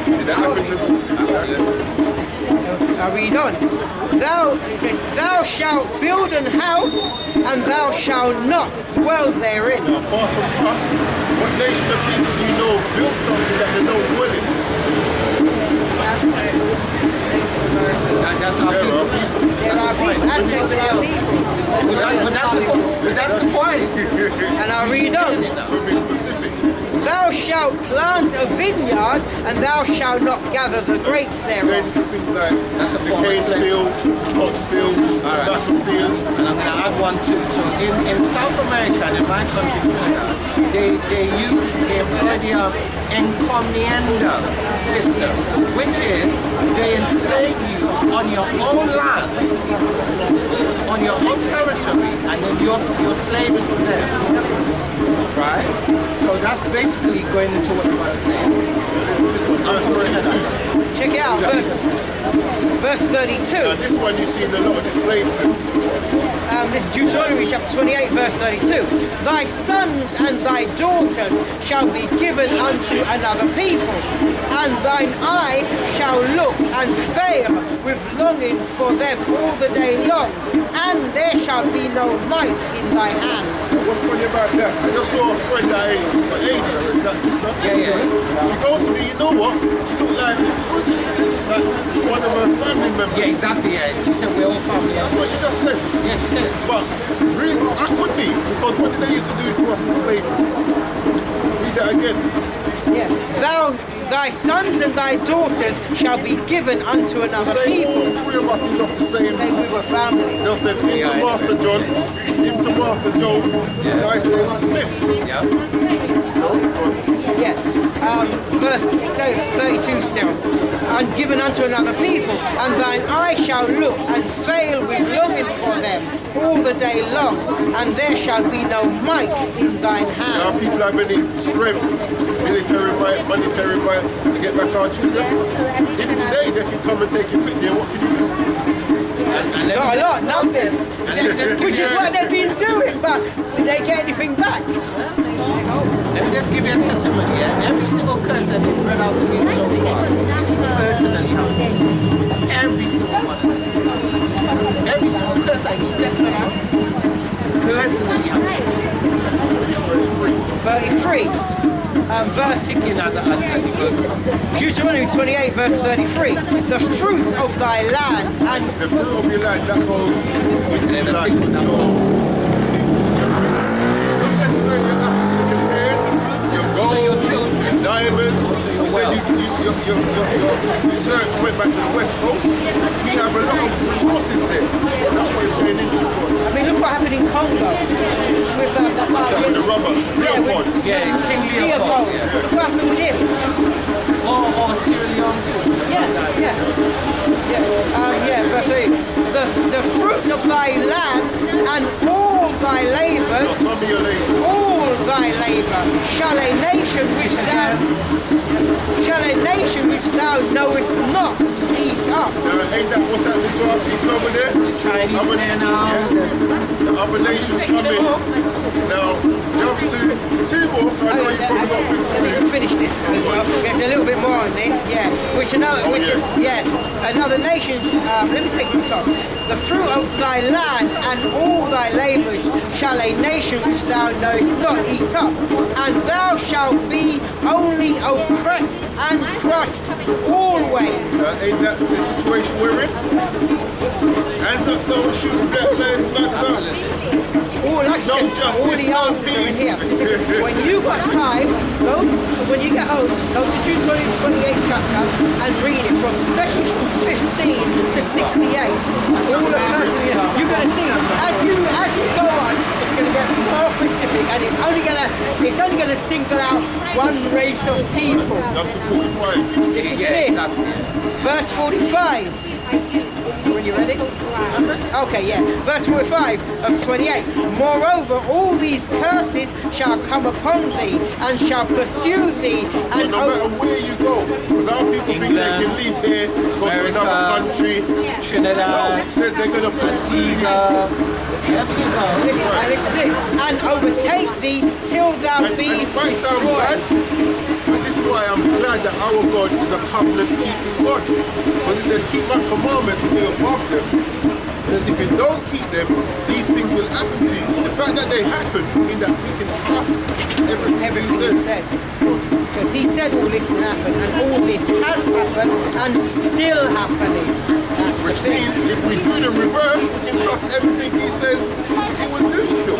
Did that happen to I read on. It says, thou shalt build an house, and thou shalt not dwell therein. Now, apart from us, what nation of people do you know built something that they don't dwell in? That's our There people. are people. There are people, Aztecs are our people. But that's the point. And I read on. We're being specific. Thou shalt plant a vineyard, and thou shalt not gather the grapes Then thereof. things like That's a the form of cane slavery. field, hot field, battle field. And I'm going to add one too. So in South America, and in my country, Trinidad, they employ the encomienda system, which is they enslave you on your own land, on your own territory, and then you're slaving for them. Right? So that's basically going into what you're saying. This one, verse 32. Check it out, verse 32. Now, this one you see in a lot of the slave films. This is Deuteronomy chapter 28, verse 32. Thy sons and thy daughters shall be given unto another people, and thine eye shall look and fail with longing for them all the day long, and there shall be no might in thy hand. What's funny about that? I just saw a friend that I ain't seen for ages, that sister. Yeah. She goes to me, you know what? You look like, who's this? She said, like one of her family members. Yeah, exactly. Yeah. She said we're all family. That's what she just said. Yeah, she did. But really, I could be, because what did they used to do to us in slavery? Read that again. Yeah. Thy sons and thy daughters shall be given unto So another say people. all three of us is of the same. Say we were family. They'll say him to Master John, him to Master Jones, my name Smith. Yeah. Yeah. Verse 32 still. And given unto another people, and thine eye shall look and fail with longing for them all the day long, and there shall be no might in thine Now hand. people have any strength, military might, monetary might to get back our children. Even today they can come and take your picture, what can you do? Not a lot, nothing. Which is what they've been doing, but did they get anything back? Let me just give you a testimony, yeah? Every single curse that they've read out to me so far is personally happened. Every single one of them. Every single curse that he just read out, personally happened. 33. verse as it goes. Deuteronomy 28 verse 33. The fruit of thy land and The fruit of your land that goes into like not necessarily your apples and your pears, your gold, your diamonds. You said your research went back to the West Coast. We have a lot of resources there. That's what it's going into. I mean, look what happened in Congo with With the rubber, Leopold. Yeah, King Leopold. Leopold. Yeah. Look what happened with him. Or Sierra Leone too. Verse 8. The fruit of thy land and all thy labours, Some of your ladies. all thy labour, shall a nation which thou knowest not eat up. Ain't that what's happening to our people over there? Chinese Other- there now. The other nations coming. Now, jump to two more. I know you probably got things to Let me do. finish this as well. There's a little bit more on this, another nation. Let me take this off. The fruit of thy land and all thy labours shall a nation which thou knowest not eat up, and thou shalt be only oppressed and crushed always. Ain't that the situation we're in? Hands up, don't shoot, Black Lives Matter. All, like No I said, all justice, the no answers are in peace. here. Listen, when you got time, when you get home, go to Deuteronomy 28 chapter and read it especially from 15 to 68. All the person here, you're going to see as you go on, it's going to get more specific, and it's only going to single out one race of people. Up to 45. Listen to this, verse 45. When you ready? Okay, yeah. Verse 45 of 28. Moreover, all these curses shall come upon thee and shall pursue thee. So And no matter where you go, because our people think they can live here, go to another country. Trinidad, No, said they're going to pursue you. listen to this. And overtake thee till thou And be it might sound bad, destroyed. but this is why I'm glad that our God is a covenant-keeping God. Because he said, keep my commandments and be above them. Because if you don't keep them, these things will happen to you. The fact that they happen means that we can trust everything he says. Because he said all this will happen, and all this has happened and still happening. That's the Which thing. means if we do the reverse, we can trust everything he says he will do still.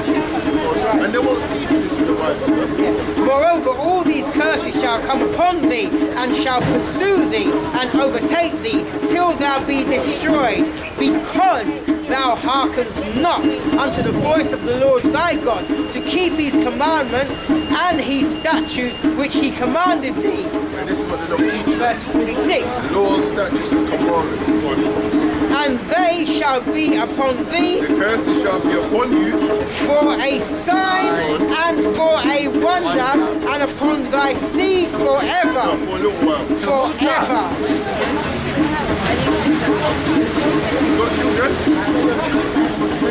And they won't teach you this in the Bible stuff. Moreover, all these curses shall come upon thee, and shall pursue thee, and overtake thee, till thou be destroyed, because thou hearkenest not unto the voice of the Lord thy God, to keep his commandments and his statutes which he commanded thee. And this is what they don't teach you. Verse 46. Laws, statutes, and commandments. And they shall be upon thee The curses shall be upon you for a sign and for a wonder, and upon thy seed forever. for a little while. Forever. You got children?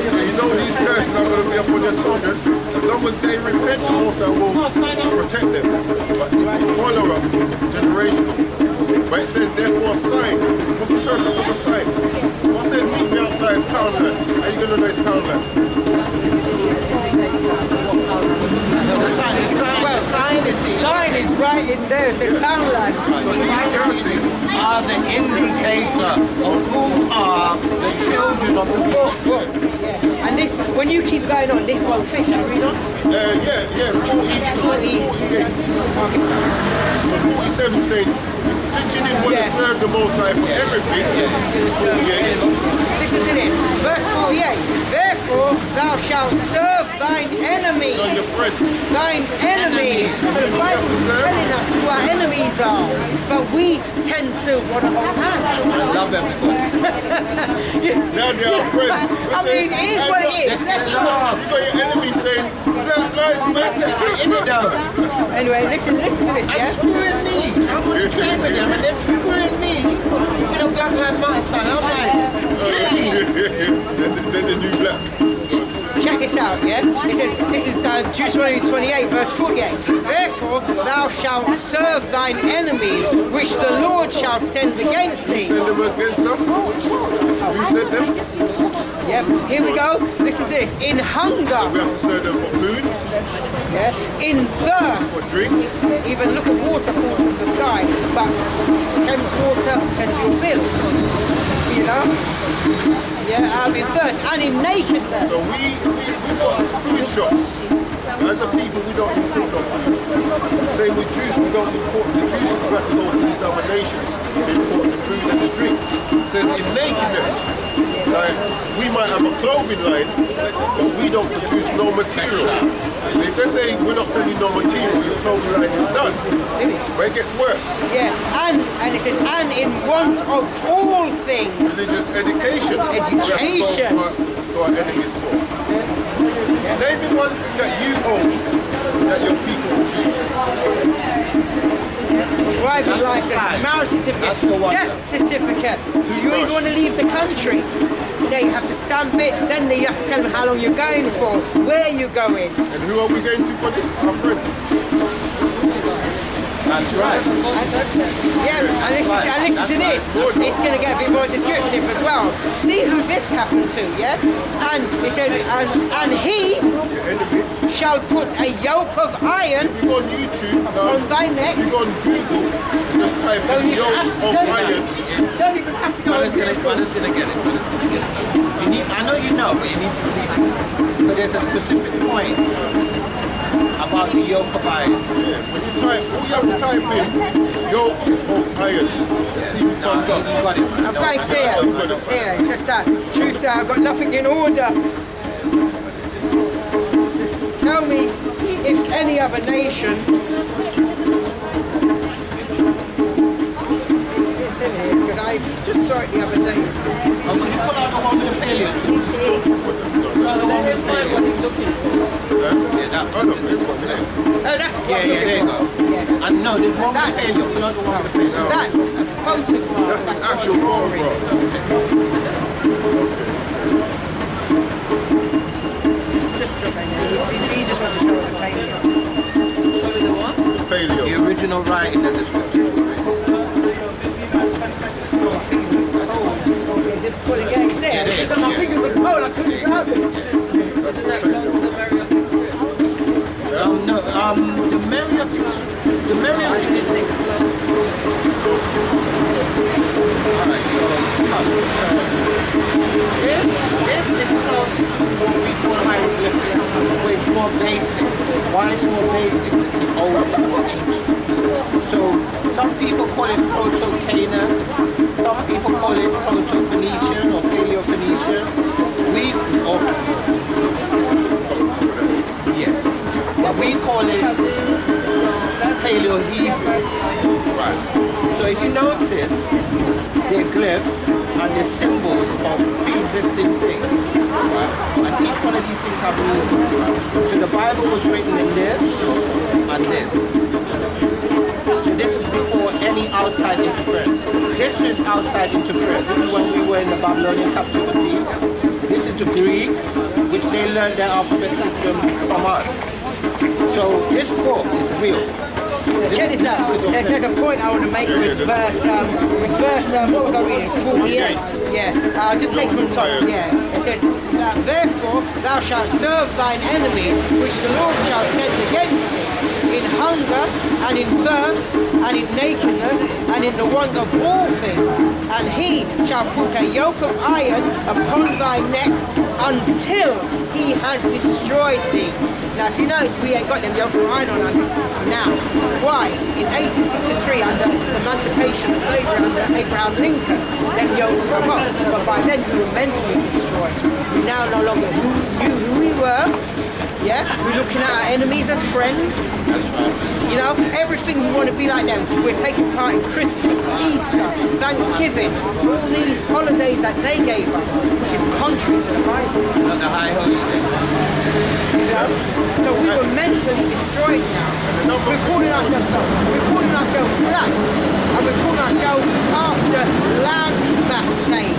So you know these curses are going to be upon your children. As long as they repent, the Most High will protect them. But it will follow us, generation. But it says, therefore, a sign. What's the purpose of a sign? God said, meet me outside Poundland. How you going to know it's Poundland? Sign is right in there. It says Poundland. So these curses are the indicator of who are the children of the book. And this, when you keep going on, this one fish, I read on. 47 saying, since you didn't want to serve the Most High for everything, Listen to this. Verse 48. Therefore thou shalt serve thine enemies. on your friends. Thine enemies. So the Bible is telling us who our enemies are. But we tend to want to hold hands. Love everybody. Now they are friends. I mean, it is what it is. Let's go. You got your enemy saying, Black Lives Matter. Anyway, listen to this, yeah? Screwing me. I'm going to train with them and they're screwing me with a Black Lives Matter sign. I'm like, really? They're the new black. Check this out, yeah? It says, this is Deuteronomy 28, verse 48. Therefore thou shalt serve thine enemies, which the Lord shall send against thee. Send them against us. Who sent them? Yep, here we go. Listen to this. In hunger. We have to serve them for food. Yeah, in thirst. For drink. Even look at water falls from the sky, but Thames Water sends you a bill. You know? Yeah, in thirst and in nakedness. So we got food shops. As a people, we don't import no food. Same with juice, we don't import the juices. We have to go to these other nations to import the food and the drink. It says in nakedness, like we might have a clothing line, but we don't produce no material. And if they say we're not selling no material, your clothing line is done. But it gets worse. Yeah, and it says, and in want of all things. Religious education. Education. We have to go to our enemies for. Name me one thing that you own that your people produce. Driving license, marriage certificate, death certificate. You even want to leave the country. They have to stamp it, then you have to tell them how long you're going for, where you're going. And who are we going to for this? Our friends. That's right. Yeah, and listen to this. It's going to get a bit more descriptive as well. See who this happened to, yeah? And it says, and he shall put a yoke of iron If you go on YouTube, on thy neck. if you go on Google, just type in yokes of iron. Don't even have to go Brother's on gonna Google. get it. Brother's gonna get it. You need, I know you know, but you need to see this. So there's a specific point about the yoke of iron. Yeah. When you type, all you have to type in yokes of iron and see who comes You up. got it. I've got it here. It's here. It says that. True, sir, I've got nothing in order. Just tell me if any other nation. It's in here because I just saw it the other day. Oh, could you pull out the one with the paleo too? Pull out the one with the paleo. Yeah, that Oh, no, it's one there. Oh, that's the Yeah, one. yeah, there you go. Yeah. And no, there's one with the That's- paleo. Pull out the one with the paleo. That's a photograph. That's an not a actual drawing. photograph. Just dropping it. He just wants to show the paleo. The paleo. The original writing and the scriptures were written. Just pulling it. It's there. It's on my fingers on the pole. I couldn't grab it. That's the paleo. No, the Mariotic. Alright, so this is close to what we call hieroglyphics, where it's more basic. Why it's more basic? Because it's old and more ancient. So some people call it Proto-Canaan, some people call it Proto-Phoenician or Paleo-Phoenician. But we call it Paleo-Hebrew. Right. So if you notice, they're glyphs and they're symbols of pre-existing things. Right? And each one of these things have meaning. Right? So the Bible was written in this and this. So this is before any outside interference. This is outside interference. This is when we were in the Babylonian captivity. This is the Greeks, which they learned their alphabet system from us. So this book is real. Check this out. There's a point I want to make with verse, what was I reading? 48. Yeah. I'll just take it from the top. Yeah. It says, therefore thou shalt serve thine enemies, which the Lord shall send against thee, in hunger, and in thirst, and in nakedness, and in the want of all things. And he shall put a yoke of iron upon thy neck until he has destroyed thee. Now, if you notice, we ain't got them yokes of iron on our neck now. Why? In 1863, under the emancipation of slavery under Abraham Lincoln, them yokes come up. But by then, we were mentally destroyed. We now no longer knew who we were. Yeah, we're looking at our enemies as friends. You know, everything we want to be like them. We're taking part in Christmas, Easter, Thanksgiving, all these holidays that they gave us, which is contrary to the Bible. Not the high holy day. You know? So we were mentally destroyed now. We're calling ourselves black, and we're calling ourselves after land mass names.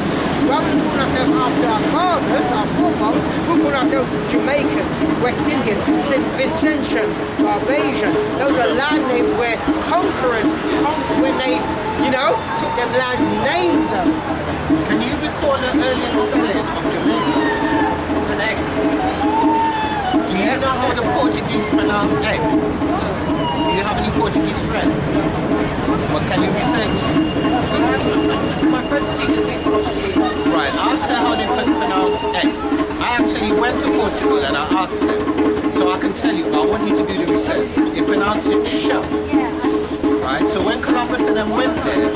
Rather than calling ourselves after our fathers, our forefathers, we're calling ourselves Jamaicans, West Indian, St. Vincentian, Barbadian. Those are land names where conquerors, when they, you know, took them lands, named them. Can you recall the earliest spelling of Jamaica? The next. Do you know how the Portuguese pronounce X? Do you have any Portuguese friends? But can you research? My French teacher speaks Portuguese. Right, I'll tell how they pronounce X. I actually went to Portugal and I asked them. So I can tell you, but I want you to do the research. They pronounce it sh. Right, so when Columbus and them went there,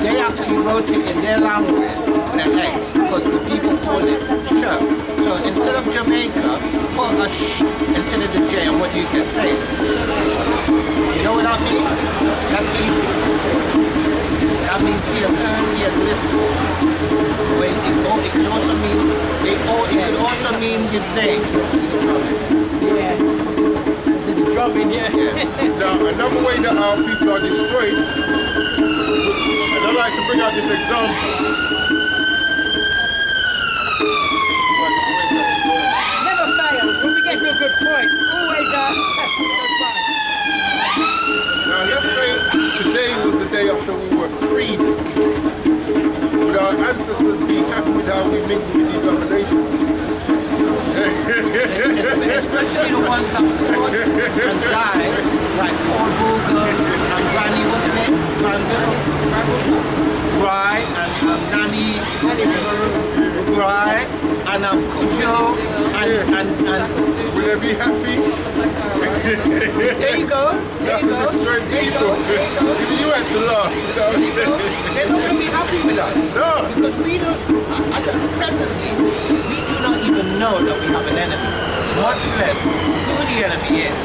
they actually wrote it in their language, the X, because the people call it sh. So instead of Jamaica, put a sh instead of the J, and what do you get? Say it. You know what that means? That's Hebrew. That means he has heard, he has listened. Wait, it can also mean, it could also mean his name. Yeah. Is it the drumming? Yeah. Now, another way that our people are destroyed, and I like to bring out this example. Never fails. When we get to a good point, always goes by. Now, let's say today was the day after we were freed. Would our ancestors be happy with how we mingle with these other nations? Especially the ones that fought and died, like Paul Bogle and Granny, what's her name? Granville? Right, and Nanny, right, and Cujo, and Will they be happy? there you go, there you go, Destroyed there you people. go, there you go. Even you had to laugh. There you go. They're not going to be happy with us. No. Because we don't, presently, we do not even know that we have an enemy. Much less who the enemy is.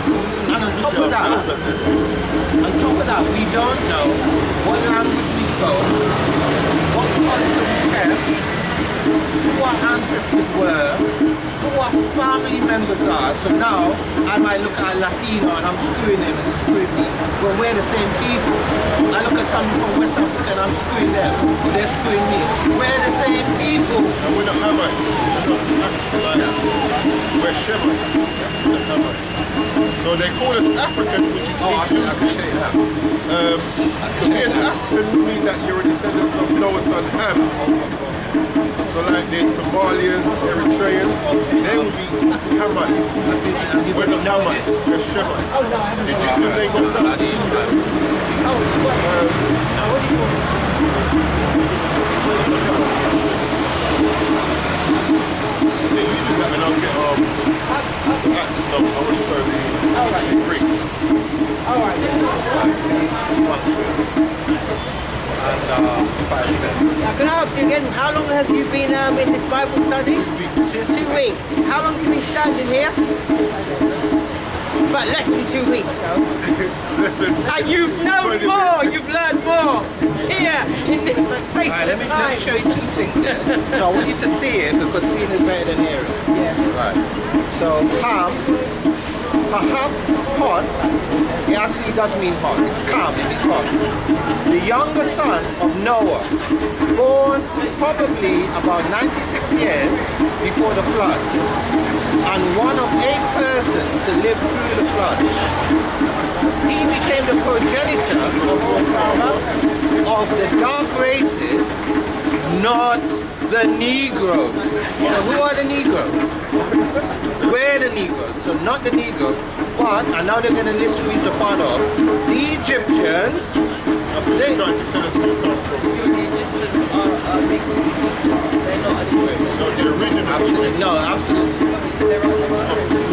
And on top of that, we don't know what language we spoke, what culture we kept, who our ancestors were, who our family members are. So now, I might look at a Latino and I'm screwing him and he's screwing me. When we're the same people. I look at somebody from West Africa and I'm screwing them. They're screwing me. We're the same people. And we're not Hamites. We're Shemites. We're not Hamites. So they call us Africans, which is inclusive. To be an African would mean that you're a descendant of Noah's son Ham. So like the Somalians, Eritreans, they would be Hamites. We're not Hamites, we're Shemites. Did you think they got that? Yeah, you do that and I'll get Acts. No, I want to show you in Greek. I can ask you again, how long have you been in this Bible study? 2 weeks. How long have you been standing here? But less than 2 weeks though. Listen. And you've known more, you've learned more here in this space Alright, of let me time. show you two things here. So I want you to see it because seeing is better than hearing. Yeah. Right. So Ham, perhaps hot, it actually does mean hot. It's calm, it means hot. The younger son of Noah, born probably about 96 years before the flood, and one of 8 persons to live through the flood. He became the progenitor of the dark races, not the Negroes. So who are the Negroes? We're the Negroes, so not the Negroes. But, and now they're going to list who is the father of, the Egyptians. That's what they're trying to tell us where we come from. No, the original. Absolutely, no, absolutely.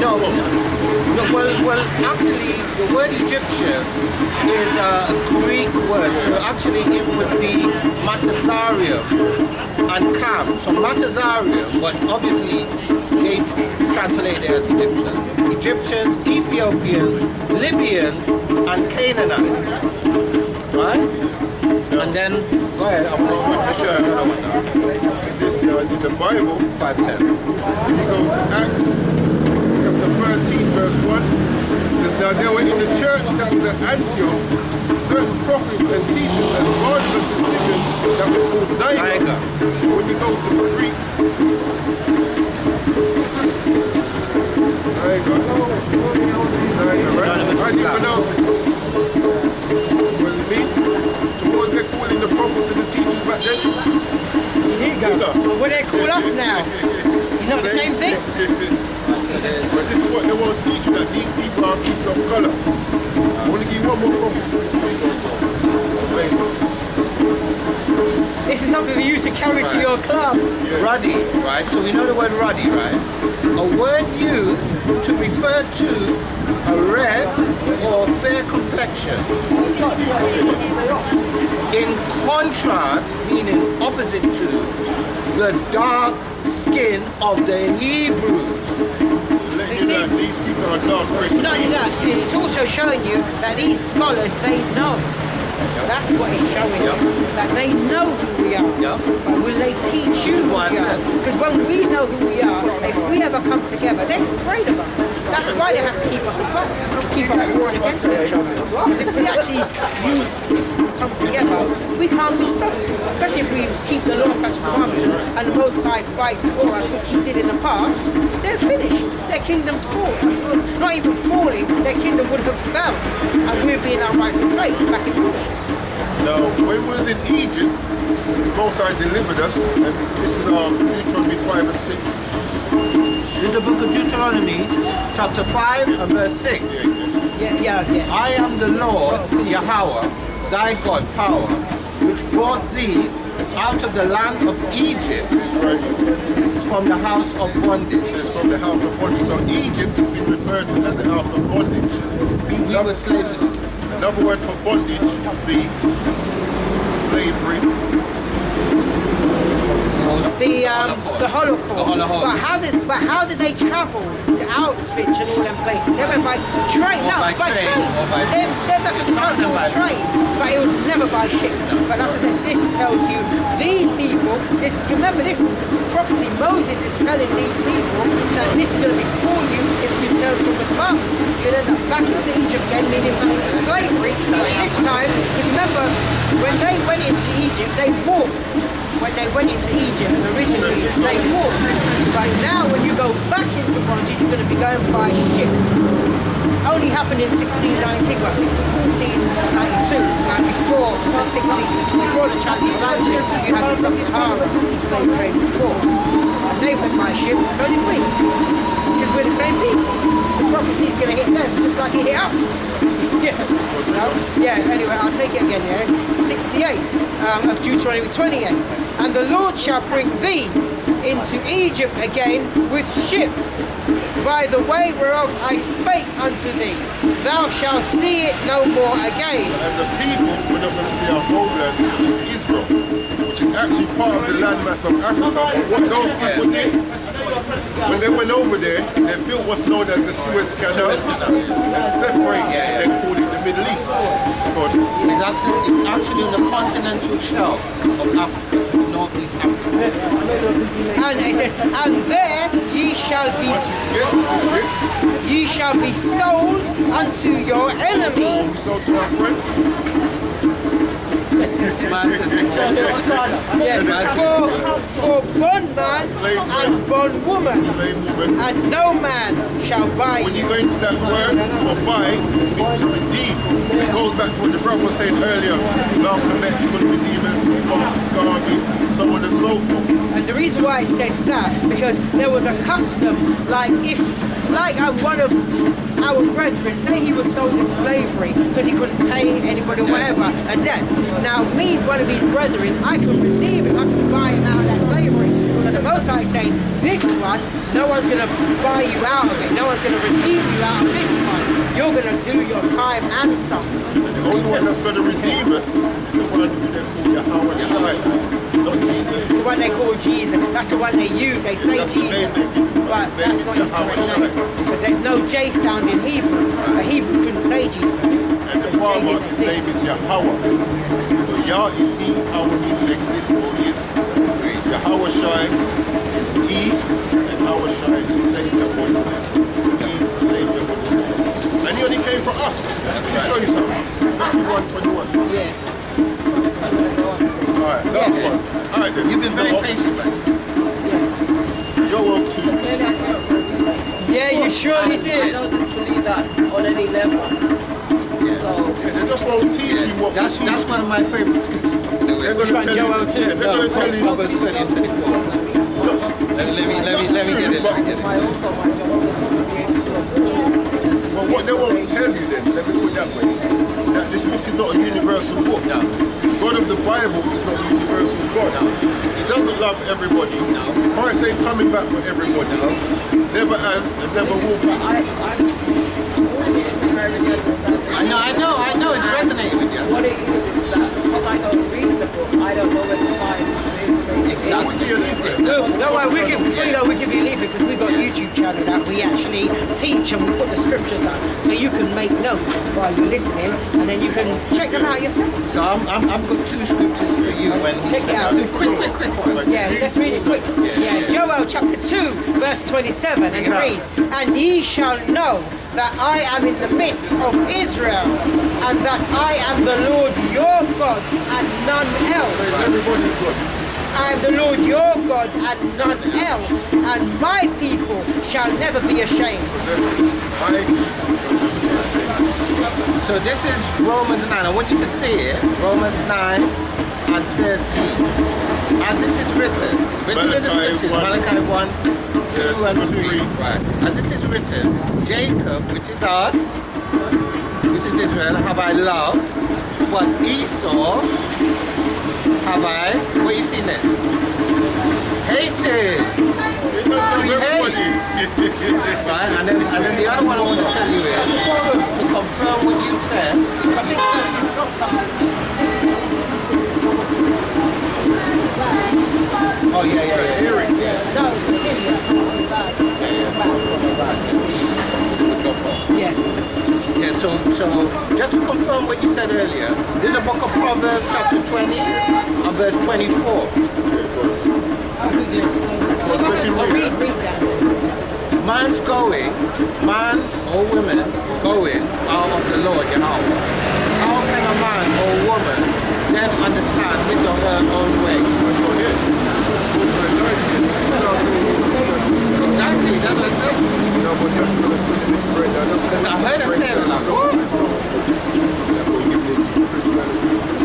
No, well, actually, the word Egyptian is a Greek word, so actually it would be Matazarium and Cam. So Matazarium, but obviously they translate it as Egyptians. Egyptians, Ethiopians, Libyans, and Canaanites. Right? And then, go ahead, I want to show you another one now. This now in the Bible, 5:10. when you go to Acts chapter 13, verse 1, it says, now there were in the church that was at Antioch certain prophets and teachers and Barnabas and Simeon that was called Niger. When you go to the Greek, Niger, right? How do you pronounce it? What does it mean? What was they calling the prophets and the teachers back then? What do they call us now? Not the same thing? But this is what they want something for you to carry to your class. Ruddy, right? So we know the word ruddy, right? A word used to refer to a red or fair complexion. In contrast, meaning opposite to, the dark skin of the Hebrews. Let you know these people are dark race. Not only that, it's also showing you that these scholars, they know. That's what it's showing you. That they know who we are. But will they teach you who we are? Because when we know who we are, if we ever come together, they're afraid of us. That's why they have to keep us apart, keep us warring against each other. Because if we actually use this and come together, we can't be stopped. Especially if we keep the law, such commandments, and the Most High fights for us, which He did in the past. They're finished. Their kingdoms fall. Not even falling, their kingdom would have fell, and we'd be in our rightful place back in Egypt. Now, when we was in Egypt, Most High delivered us, and this is Deuteronomy 5 and 6. In the book of Deuteronomy, chapter 5 and verse 6. Yeah. I am the Lord, Yahweh, thy God, power, which brought thee out of the land of Egypt It's right. from the house of bondage. It says from the house of bondage. So Egypt has been referred to as the house of bondage. We were slaves in it. Another word for bondage would be slavery. The Holocaust. But how did they travel to Auschwitz and all them places? They went by train. By train. They must have traveled by train, but it was never by ships. But as I said, this tells you these people. Remember, this is prophecy. Moses is telling these people that this is going to be for you if you turn from the commandments. You'll end up back into Egypt again, meaning back into slavery. But this time, because remember, when they went into Egypt, they walked. When they went into Egypt originally, they walked. But now when you go back into bondage, you're going to be going by ship. Only happened in 1619, well, 1492. Now before the transatlantic, you had the Sahara slave trade before. And they went by ship, so did we. Because we're the same people. The prophecy is going to hit them just like it hit us. Anyway, I'll take it again, 68 of Deuteronomy 28. And the Lord shall bring thee into Egypt again with ships, by the way whereof I spake unto thee. Thou shalt see it no more again. As a people, we're not going to see our homeland, which is Israel, which is actually part of the landmass of Africa. But what those people did, when they went over there, they built what's known as the Suez Canal and separated, they called it the Middle East. It's actually on the continental shelf of Africa, so it's northeast Africa. And it says, and there ye shall be sold unto your enemies. So to our friends, For bondman and bondwoman, slave woman. and no man shall buy When you you. go into that word for buy, it means to redeem. It goes back to what the brother was saying earlier. Malcolm X could redeem us, Marcus Garvey, so on and so forth. And the reason why it says that, because there was a custom, like one of our brethren, say he was sold into slavery because he couldn't pay anybody or whatever, a debt. Now me, one of these brethren, I can redeem him, I can buy him out of that slavery. So the Most High is saying, this one, no one's going to buy you out of it, no one's going to redeem you out of this one. You're going to do your time and some. And the only one that's going to redeem us is the one who they call Yahweh Shai, not Jesus. The one they call Jesus, that's the one they use, they say That's the name Jesus. they give. But His that's name not is his correct Yahweh name. Shai. Because there's no J sound in Hebrew. The Hebrew couldn't say Jesus. And the Father, his name is Yahweh. So Yah is he, Yahweh means exist or is. Yahweh Shai is he, and Yahweh Shai is Savior for his name. He is the Savior for his name. And he only came for us. Let's show you something. Matthew 1:21. Yeah. Alright, last one. Alright then. You've been very patient, man. Joel 2. Yeah, you surely I did. don't disbelieve that on any level. So Yeah, they just won't teach you what we That's teach. one of my favorite scriptures. They're going to tell you. Joel 2. Yeah, they're going to tell you. Proverbs 20 and 24. Let me get it. my also my job to be able to Well, what they won't tell you then, let me put it that way, that this book is not a universal book. No. God of the Bible is not a universal God. He doesn't love everybody. Christ ain't coming back for everybody. Never has and never will be. I know, it's resonating with you. What it is that because I don't read the book, I don't know where to find the That would be a leaflet. No, we give, before you know, we give you a leaflet because we've got a YouTube channel that we actually teach and we put the scriptures up so you can make notes while you're listening and then you can check them out yourself. So I've got two scriptures for you when Check it out. Quick one. Yeah, let's read it quick. Yeah, Joel chapter 2, verse 27, and it reads, "And ye shall know that I am in the midst of Israel, and that I am the Lord your God, and none else. Everybody's good. I am the Lord your God, and none else, and my people shall never be ashamed." So this is Romans 9. I want you to see it. Romans 9 and 13. As it is written. It's written in the scriptures. Malachi 1, 2 and 3. Right. As it is written, Jacob, which is us, which is Israel, have I loved, but Esau have I, what you seen there? Hated. So he hates. Right, and then the other one I want to tell you is, to confirm what you said, I think oh yeah. Hearing. No, it's a Yeah, so just to confirm what you said earlier, this is a book of Proverbs chapter 20 and verse 24. read that. Man's goings, man or woman's goings are of the Lord Yahweh. How can a man or woman then understand his or her own way? Exactly, that's what I said. Because I heard it say like, what?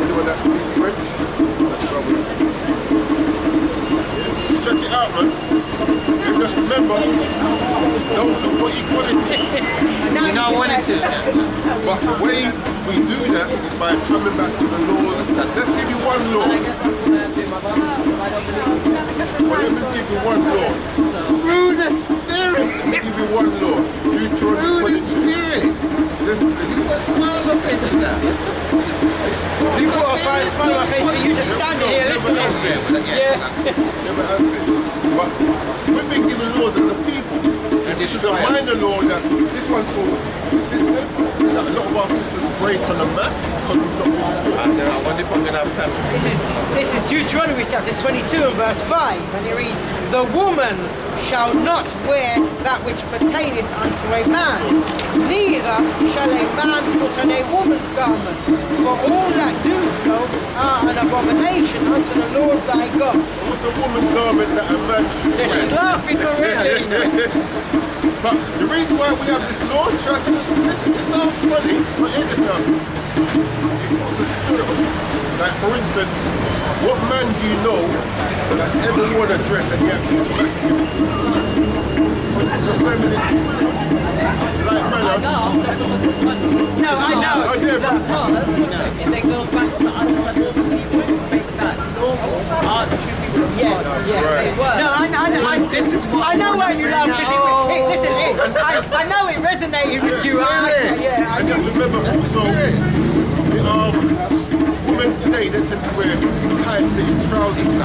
Anyone that's speaking French, that's trouble. Just check it out, man. And just remember, don't look for equality. You know I wanted to. But the way we do that is by coming back to the laws. Let's give you one law. Well, let me give you one law. Through the Spirit. Let me give you one law. Through the Deuteronomy 22. Spirit. Listen. What's the smile on my face with that? You put a smile on my face for you just standing here listening. Never has been. But we've been given laws as a people. And this is a minor law that this one's for the sisters. That a lot of our sisters break on the mass because we've not been taught. I wonder if I'm going to have time to This is Deuteronomy chapter 22 and verse 5, and it reads, "The woman shall not wear that which pertaineth unto a man, neither shall a man put on a woman's garment, for all that do so are an abomination unto the Lord thy God." What's a woman's garment that a man should So wear? she's laughing correctly. But the reason why we have this law is trying to listen, it sounds funny, but hear this now, sis. It puts a spirit on it. Like for instance, what man do you know that's ever worn a dress and he actually masculine? But it's a feminine spirit on you. Like man, No, I know. I never. No, that's what it goes back to the normal people who make that normal are the true people of God. That's Yeah. right. They were. No, I know why you laugh because hey, listen, hey, I know it resonated with you. I And you have to remember also, women today, they tend to wear tight-fitting trousers.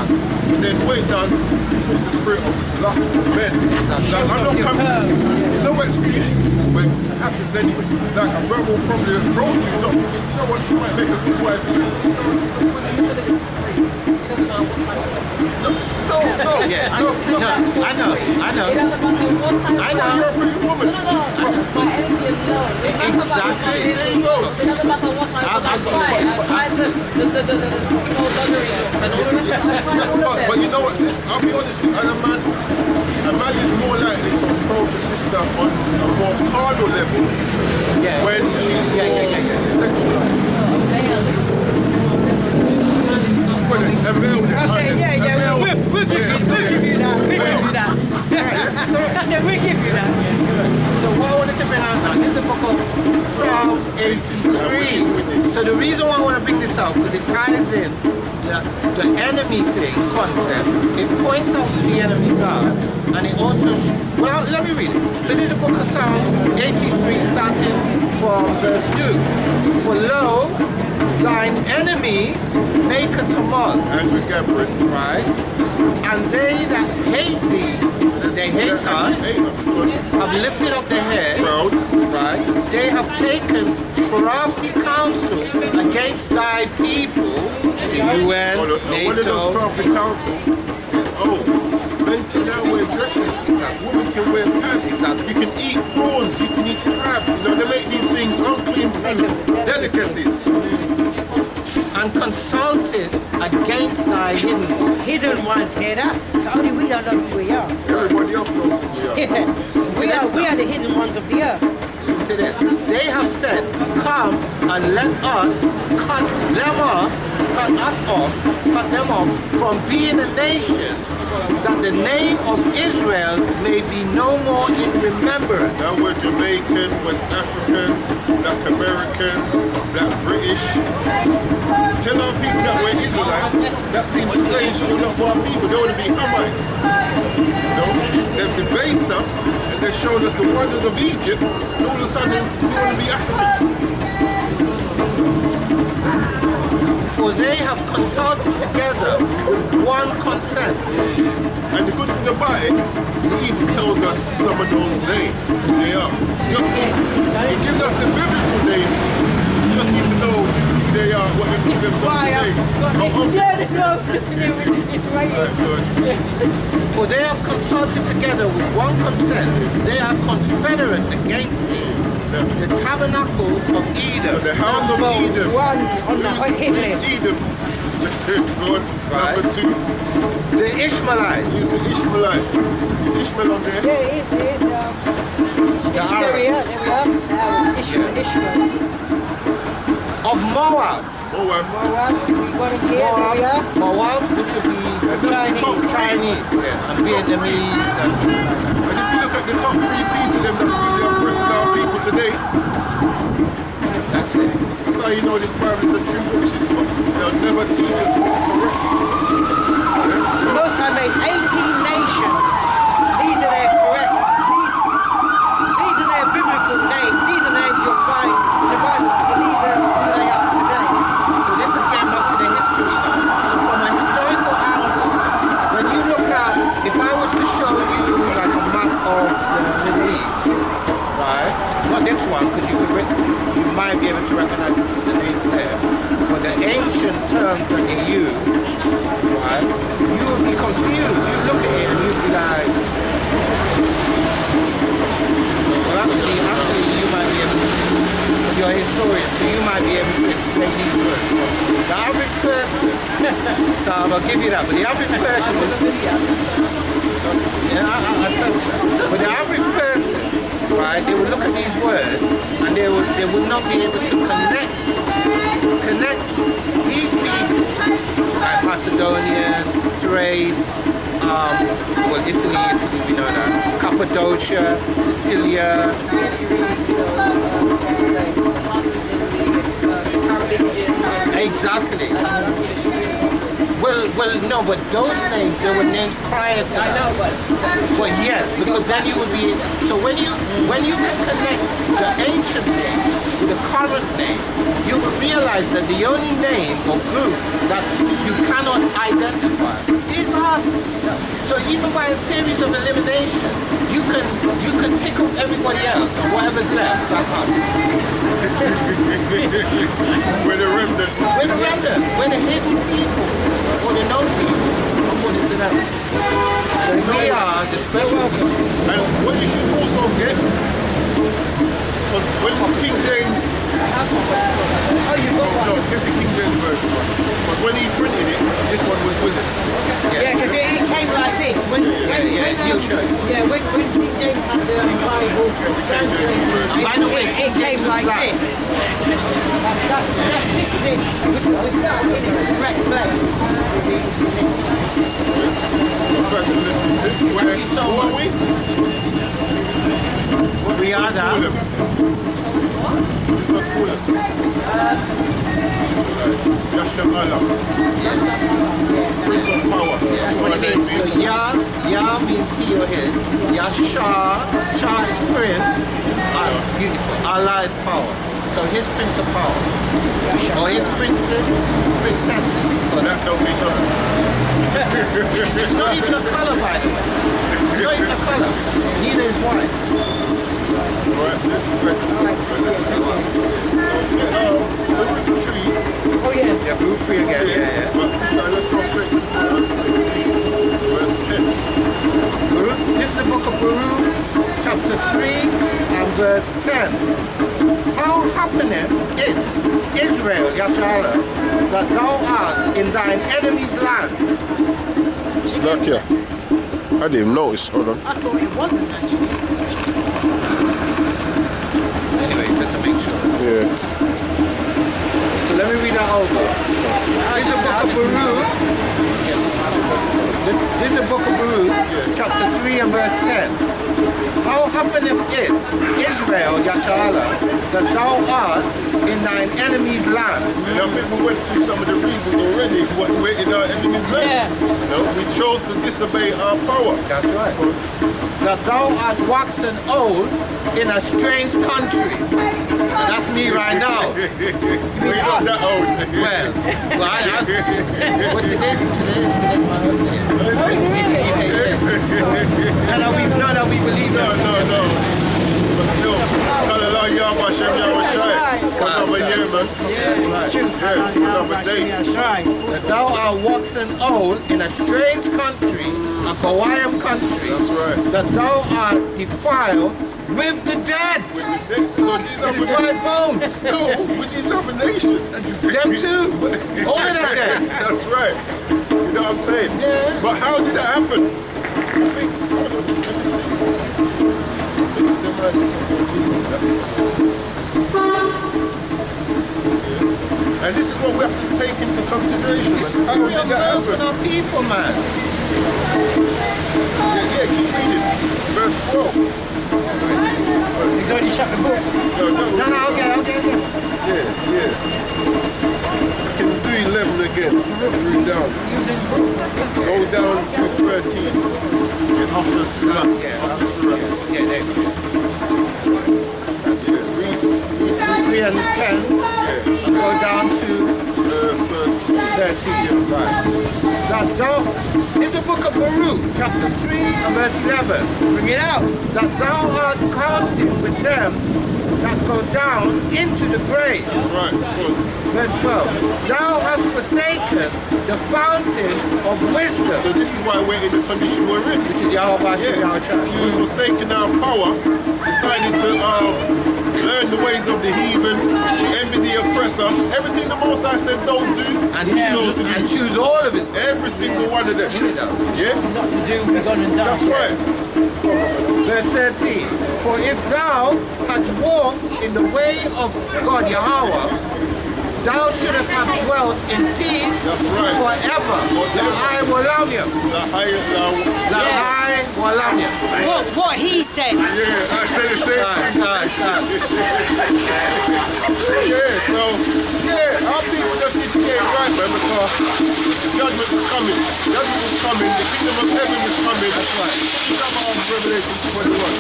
And then what it does, it puts the spirit of lust in men. Like, I'm not coming, there's no excuse, but it happens anyway. Like a brother will probably approach you, not thinking, you know what, you might make a good wife. No. Yeah, I know. It doesn't matter what time I know. You're a pretty woman. My energy is low. It doesn't matter what time There you go. It doesn't matter what time I tried the skullduggery and all the rest of it. I tried all of But them. you know what, sis? I'll be honest with you. As a man is more likely to approach a sister on a more carnal level when she's more sexualized. Okay, we'll give you that. That's it, we'll give you that. So what I wanted to bring out now, this is the book of Psalms 83. see, so the reason why I want to bring this out, because it ties in the enemy thing concept. It points out who the enemies are, and it also, well, let me read it. So this is the book of Psalms 83, starting from verse 2. For lo, thine enemies make a tumult, Angry gathering. right? And they that hate thee, they hate us, Hate us. Good. have lifted up their head, Proud. right? They have taken crafty counsel against thy people, the UN, One of those NATO. crafty council is, men can now wear dresses, women can wear pants, Exactly. you can eat prawns, you can eat crab, they make these things unclean food, delicacies. And consulted against thy hidden ones. Hidden ones hear that. So only we don't know who we are. Everybody else knows who we are. Yeah. We are the hidden ones of the earth. Listen to this. They have said, come and let us cut them off from being a nation, that the name of Israel may be no more in remembrance. Now we're Jamaican, West Africans, Black Americans, Black British. Tell our people that we're Israelites, that seems strange to a lot of our people. They want to be Hamites. They've debased us and they've shown us the wonders of Egypt, and all of a sudden we want to be Africans. For they have consulted together with one consent. And the good thing about it, it even tells us some of those names, who they are. It gives us the biblical name. You just need to know who they are, what they give them some name. Yeah, this is what I'm sitting here with this way. Good. For they have consulted together with one consent. They are confederate against thee. The tabernacles of So Edom. the house of Edom. One on the hit Who's list. Edom? Good. Right. Number 2. The Ishmaelites. Who's the Ishmaelites? Is Ishmael on there? Yeah, it is. Ishmael, there we are. Ishmael. Of Moab. Moab. Moab, we got him here, there we are. Moab, which would be that's the top three. Chinese, and Vietnamese, and And if you look at the top 3 people, them that's really oppressing our people today, that's it. that's how you know this Bible is a true book, sister. They'll never teach us what's correct. The Most High made 18 nations. These are their correct. These are their biblical names. These are names you'll find in the Bible. But these are who they are today. So this is getting back to the history now. So from a historical angle, when you look at, if I was to show you like a map of the Middle East, right? Not this one, because you might be able to recognize the names there. But the ancient terms that they use, right? You would be confused. You look at it and you'd be like, well, actually, you might be able to, you're a historian, so you might be able to explain these words. The average person, so I'll give you that, but the average person, yeah, I sense that. But the average person, right, they would look at these words and they would not be able to connect these people, like Macedonian, Thrace, well, Italy, we know that, Cappadocia, Sicilia. Exactly. Well, no, but those names, they were names prior to that. I know, But yes, because then you would be, so when you can connect the ancient name with the current name, you will realize that the only name or group that you cannot identify is us. So even by a series of elimination, you can tick off everybody else, and whatever's left, that's us. We're the remnant. We're the remnant. We're the hidden people, or the known people, according to them. And we are the special people. And what you should also get, was when King James, no, get the King James version. But when he printed it, this one was with it. Yeah, because it came like this. When King James had the Bible translation, By the way, it came like this. This is it. With that in the correct place. Back to this, sis. Where, who are we? We are that. Call them. God call us? Yasha Allah. Prince of Power. That's what it means. So Yah means he or his. Yasha, Shah is prince. Beautiful. Allah is power. So his prince of power. Or his princesses. But that don't mean nothing. It's not even a color, by the way. It's not even a color. Neither is white. Alright, so this is great stuff. The tree. Oh yeah. Yeah, blue free again. Yeah. But this time, let's go straight to verse 10. This is the book of Baruch, chapter 3 and verse 10. How happeneth it, Israel, Yashala, that thou art in thine enemy's land? Slovakia. I didn't even notice. Hold on. I thought it wasn't actually. Anyway, just to make sure. Yeah. So let me read that over. This is the book of Baruch. This is the book of Baruch, chapter 3 and verse 10. How happeneth it, Israel, Yashala, that thou art in thine enemy's land? And I think we went through some of the reasons already what we're in our enemy's land. Yeah. You know, we chose to disobey our power. That's right. That thou art waxen old in a strange country. And that's me right now. We're not that old. Well, but today's my birthday. Now that we believe No, that. no. But still, Hallelujah, Yahweh Hashem, Yahweh Shai. Another year, man. Yeah, true. Yeah, another day. That's right. That thou art waxen old in a strange country, a Kawaiian country. That's right. That thou art defiled with the dead. So these are With dry bones. no, with these other nations. Them too. All of them dead. That's right. You know what I'm saying? Yeah. But how did that happen? I think, hold on, let me see. I think there might be some more people in that. Yeah. And this is what we have to take into consideration. It's man. How we did are that birthing happen? our people, man. Yeah, keep reading. Verse 12. He's already shut the book. No, Okay. Yeah. We can do 11 again. Read down. Go down to 13. Get off the surah. After surah. Yeah, there you Yeah, read. go. 3 and 10. Yeah. And go down to 13. 13. Right. That thou, in the book of Baruch, chapter 3 and verse 11. Bring it out. That thou art counted with them that go down into the grave. That's right. Good. Verse 12. Thou hast forsaken the fountain of wisdom, So this is why we're in the condition we're in. which is Yahweh Hashem Yeah. Yahushua. We've forsaken our power, decided to learn the ways of the heathen, envy the oppressor. Everything the Most High said don't do, And we chose to do. choose all of it. Every single one of them. Yeah? Not to do, we're gone and done. That's right. Verse 13. For if thou hadst walked in the way of God Yahweh, thou shouldst have dwelt in peace That's right. forever. La'ai walamya. La'ai walamya. What he said. Yeah, I said the same thing. Yeah, so, yeah, our people just need to get it right, man, because judgment is coming. Judgment is coming. The kingdom of heaven is coming. That's right. Come on, Revelation 21.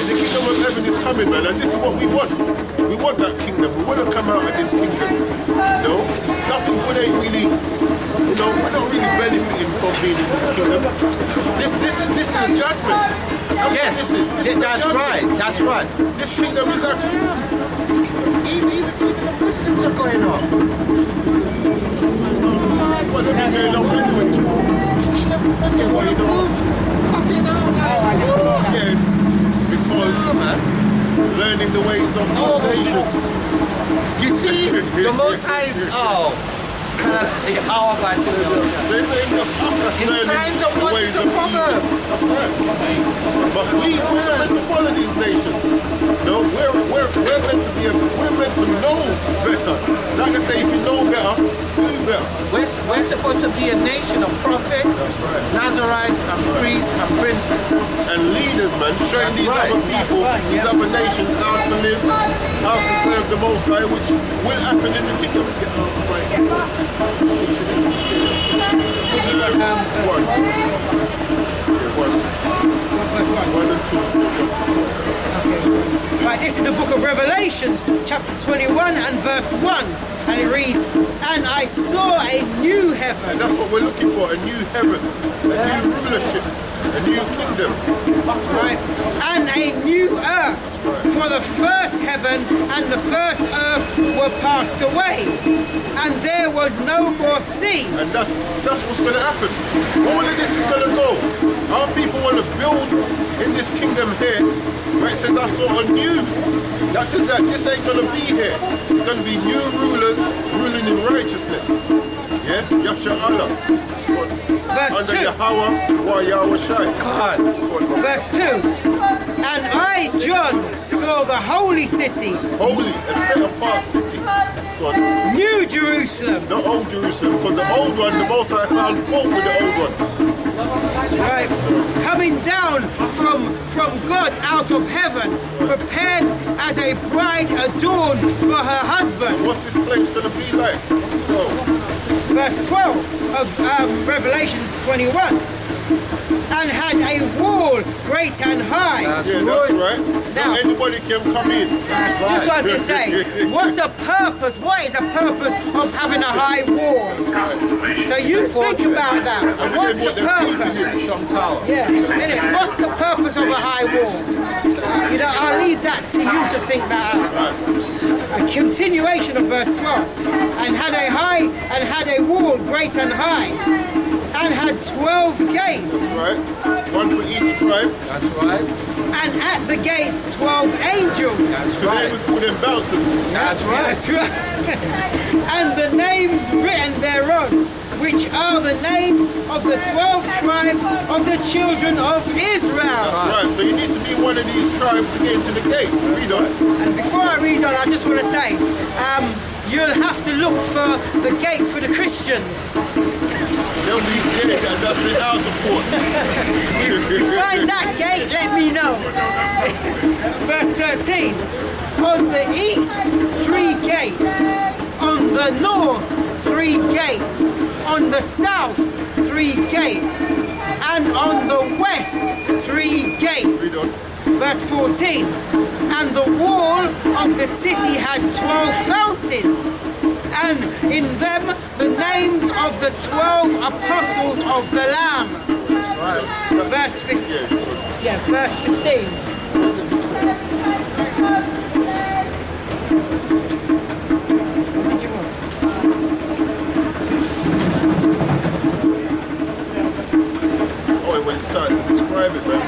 The kingdom of heaven is coming, man, and this is what we want. We want that kingdom. We want to come out of this kingdom. You know, nothing good ain't really, you know, we're not really benefiting from being in this kingdom. This is a judgment. That's what this is. This is a That's judgment. right. That's right. This kingdom is actually. Even the Muslims are going on. What's going on anyway? Yeah, what you know? Popping out like, Yeah, because learning the ways of all nations. you see, the Most High is, So it ain't just us that's in learning signs of the wonders ways and of evil. proverbs. That's right. But we're meant to follow these nations. No, we're meant to know better. Like I say, if you know better, do better. We're supposed to be a nation of prophets, That's right. Nazarites, and priests, and princes. And leaders, man, train these other people, these other nations how to live, how to serve the Most High, which will happen in the kingdom. Get out of the way. One. Yeah, one. Verse 1. 1 and 2. Right, this is the book of Revelations, chapter 21 and verse 1. And it reads, and I saw a new heaven. And that's what we're looking for, a new heaven, a new rulership, a new kingdom. Right, and a new earth. For the first heaven and the first earth were passed away, and there was no more sea. And that's what's going to happen. All of this is going to go. Our people want to build in this kingdom here, where it says I saw a new. That is that this ain't going to be here. It's going to be new rulers ruling in righteousness. Yeah? Yasha Allah. Verse Under 2. Yahweh, wa Yahweh Shai. Verse 2. And I, John, saw the holy city, Holy, a set apart city. Go on. New Jerusalem, The old Jerusalem, because the old one, the Most High found fault with the old one. right, coming down from God out of heaven, prepared as a bride adorned for her husband. What's this place going to be like? Go. Verse 12 of Revelations 21. And had a wall great and high. Yeah, that's right. Now- Not anybody can come in. That's just what I was going to say. What's a purpose? What is a purpose of having a high wall? So you think about that. What's the purpose? Some tower. Yeah, innit? What's the purpose of a high wall? You know, I'll leave that to you to think that out. A continuation of verse 12. And had a wall great and high, and had 12 gates. Right? One for each tribe. That's right. And at the gates 12 angels. Today we call them bouncers. That's right. That's right. And the names written thereon, which are the names of the 12 tribes of the children of Israel. That's right. So you need to be one of these tribes to get into the gate. Read on. And before I read on, I just want to say, you'll have to look for the gate for the Christians. They'll be there. That's the outer court. Find that gate, let me know. Verse 13. On the east, 3 gates. On the north, 3 gates. On the south, 3 gates. And on the west, 3 gates. Read on. Verse 14. And the wall of the city had 12 fountains, and in them the names of the 12 apostles of the Lamb. Right. Verse 15. Yeah. Yeah, verse 15. What did you want? Oh, when you start to describe it, man.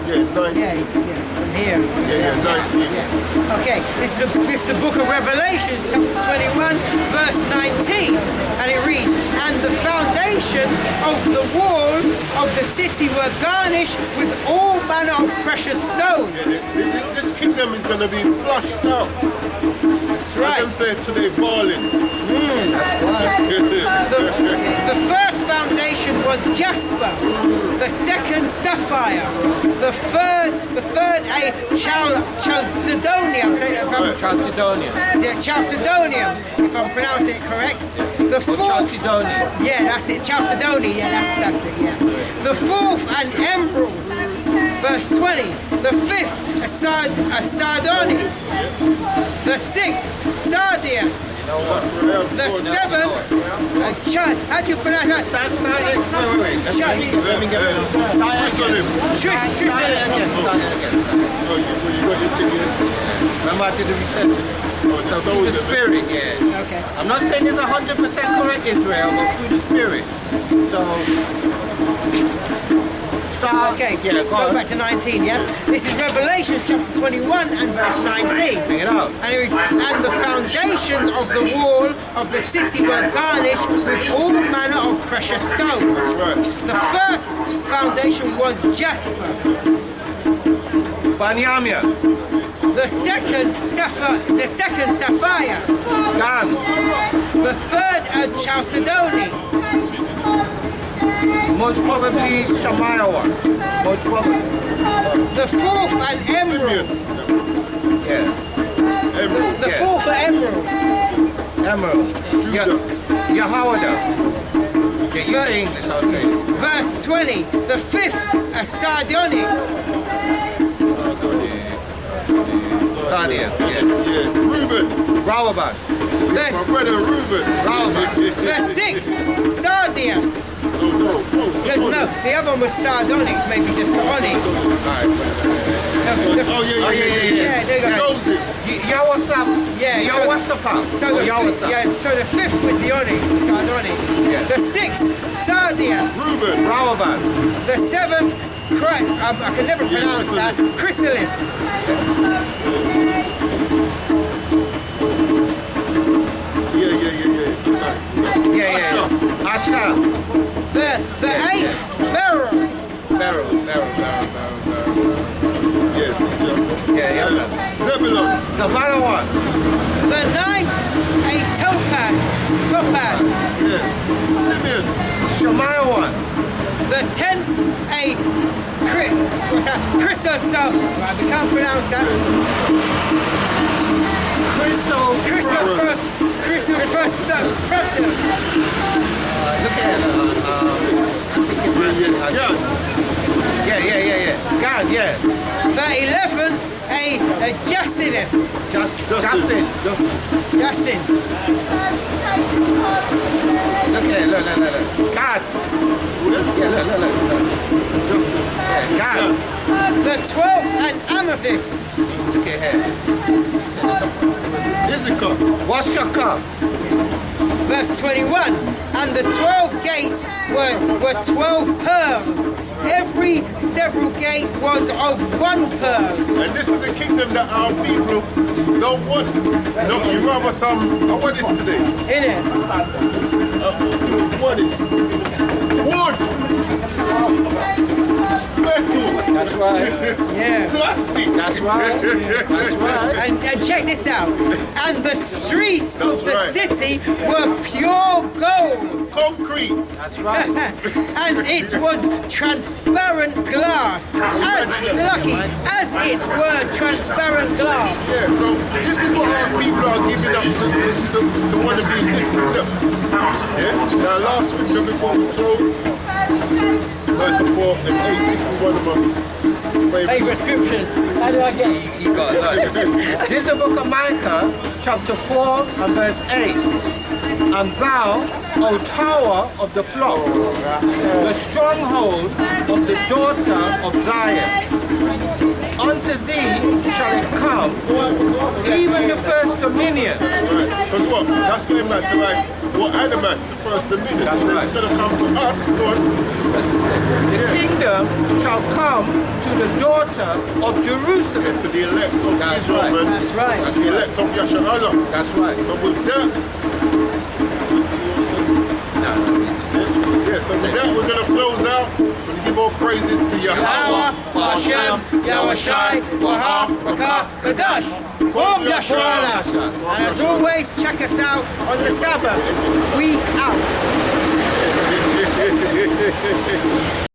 Yeah, 19. Yeah, from here. Yeah, 19. Yeah. Okay, this is the book of Revelation, chapter 21, verse 19, and it reads, and the foundations of the wall of the city were garnished with all manner of precious stones. Yeah, this kingdom is going to be flushed out. That's Like right. them say today, balling. The first foundation was jasper, the second sapphire, the third a chalcedonium. Chalcedonian. Chalcedonium, if I'm pronouncing it correct. The fourth, Chalcedonian. yeah, that's it. Chalcedony, yeah, that's it. Yeah. The fourth, an emerald. Verse 20. The fifth, a sardonyx. The sixth, sardius. The seventh, how do you pronounce that? Wait. Let me get it. Jerusalem. Tristan. Oh, you got your ticket. Remember I did the research. Oh, So through the spirit, yeah. Okay. I'm not saying it's 100% correct Israel, but through the spirit. So start. Okay, Yeah, let's go go on. back to 19, yeah? This is Revelation chapter 21 and verse 19. Bring it out. And it reads, and the foundations of the wall of the city were garnished with all manner of precious stones. That's right. The first foundation was jasper. Banyamia. The second sapphire. Gan. The third a chalcedony. Most probably Shemaiah one. Most probably. The fourth and Simeon. emerald. Yes. Emerald. The Yeah. fourth and emerald. Emerald. Judah. Yahawada. Yeah, you say English, I'll say it. Verse 20. The fifth, a sardonyx. Sardius, yeah. Yeah. Reuben. Rawaban. My brother Reuben. The sixth, sardius. Oh, Because no, the other one was sardonyx, maybe just the onyx. Alright. yeah. Yeah, there you go. Joseph. Yawasap. Yeah, Yawasapa. So the fifth was the onyx, the sardonyx. Yeah. The sixth, sardius. Reuben. Rawaban. The seventh, I can never pronounce that, chrysolith. Yeah. Asha. The eighth, beryl. Beryl. Yes. Yeah, man. Zebulon. Zabalawan. The ninth, a topaz. Yes. Simeon. Shemaiah. The tenth, a chrysosos. Right, we can't pronounce that. Chrysosos. Look at Yeah. God, yeah. The 11th, a jacinth. Justin. Jacin. Look. God. Yeah, look. Yeah, God. The 12th, an amethyst. Look at here. Issachar. What's your cup? Verse 21. And the 12 gates were 12 pearls. Every several gate was of one pearl. And this is the kingdom that our people don't want. No, you rather some. What is today? In it. What is? Wood. Metal. That's right. Yeah. Plastic. That's right. And check this out. And the streets of the right. city were pure gold. Concrete. That's right. And it was transparent glass. As it were transparent glass. Yeah, so this is what our people are giving up to want to be in this kingdom. Yeah? Now last scripture before we close. Micah 4 and 8, this is one of my Favorite scriptures. How do I get it? You got it. This is the book of Micah, chapter 4 and verse 8. And thou, O tower of the flock, the stronghold of the daughter of Zion, unto thee shall it come, even the first dominion. Right. Because what? That's going back to like what Adamat, the first dominion. That's So right. it's going to come to us, Lord. The kingdom shall come to the daughter of Jerusalem. To the elect of That's Israel, right. man. That's right. To the elect of Yasharallah. That's right. So with that, yeah, so with that we're going to close out. We're going to give all praises to Yahweh. Hashem, Yahushai, Waha, Rakah, Kadash. Boom, Yasharallah. And as always, check us out on the Sabbath. We out.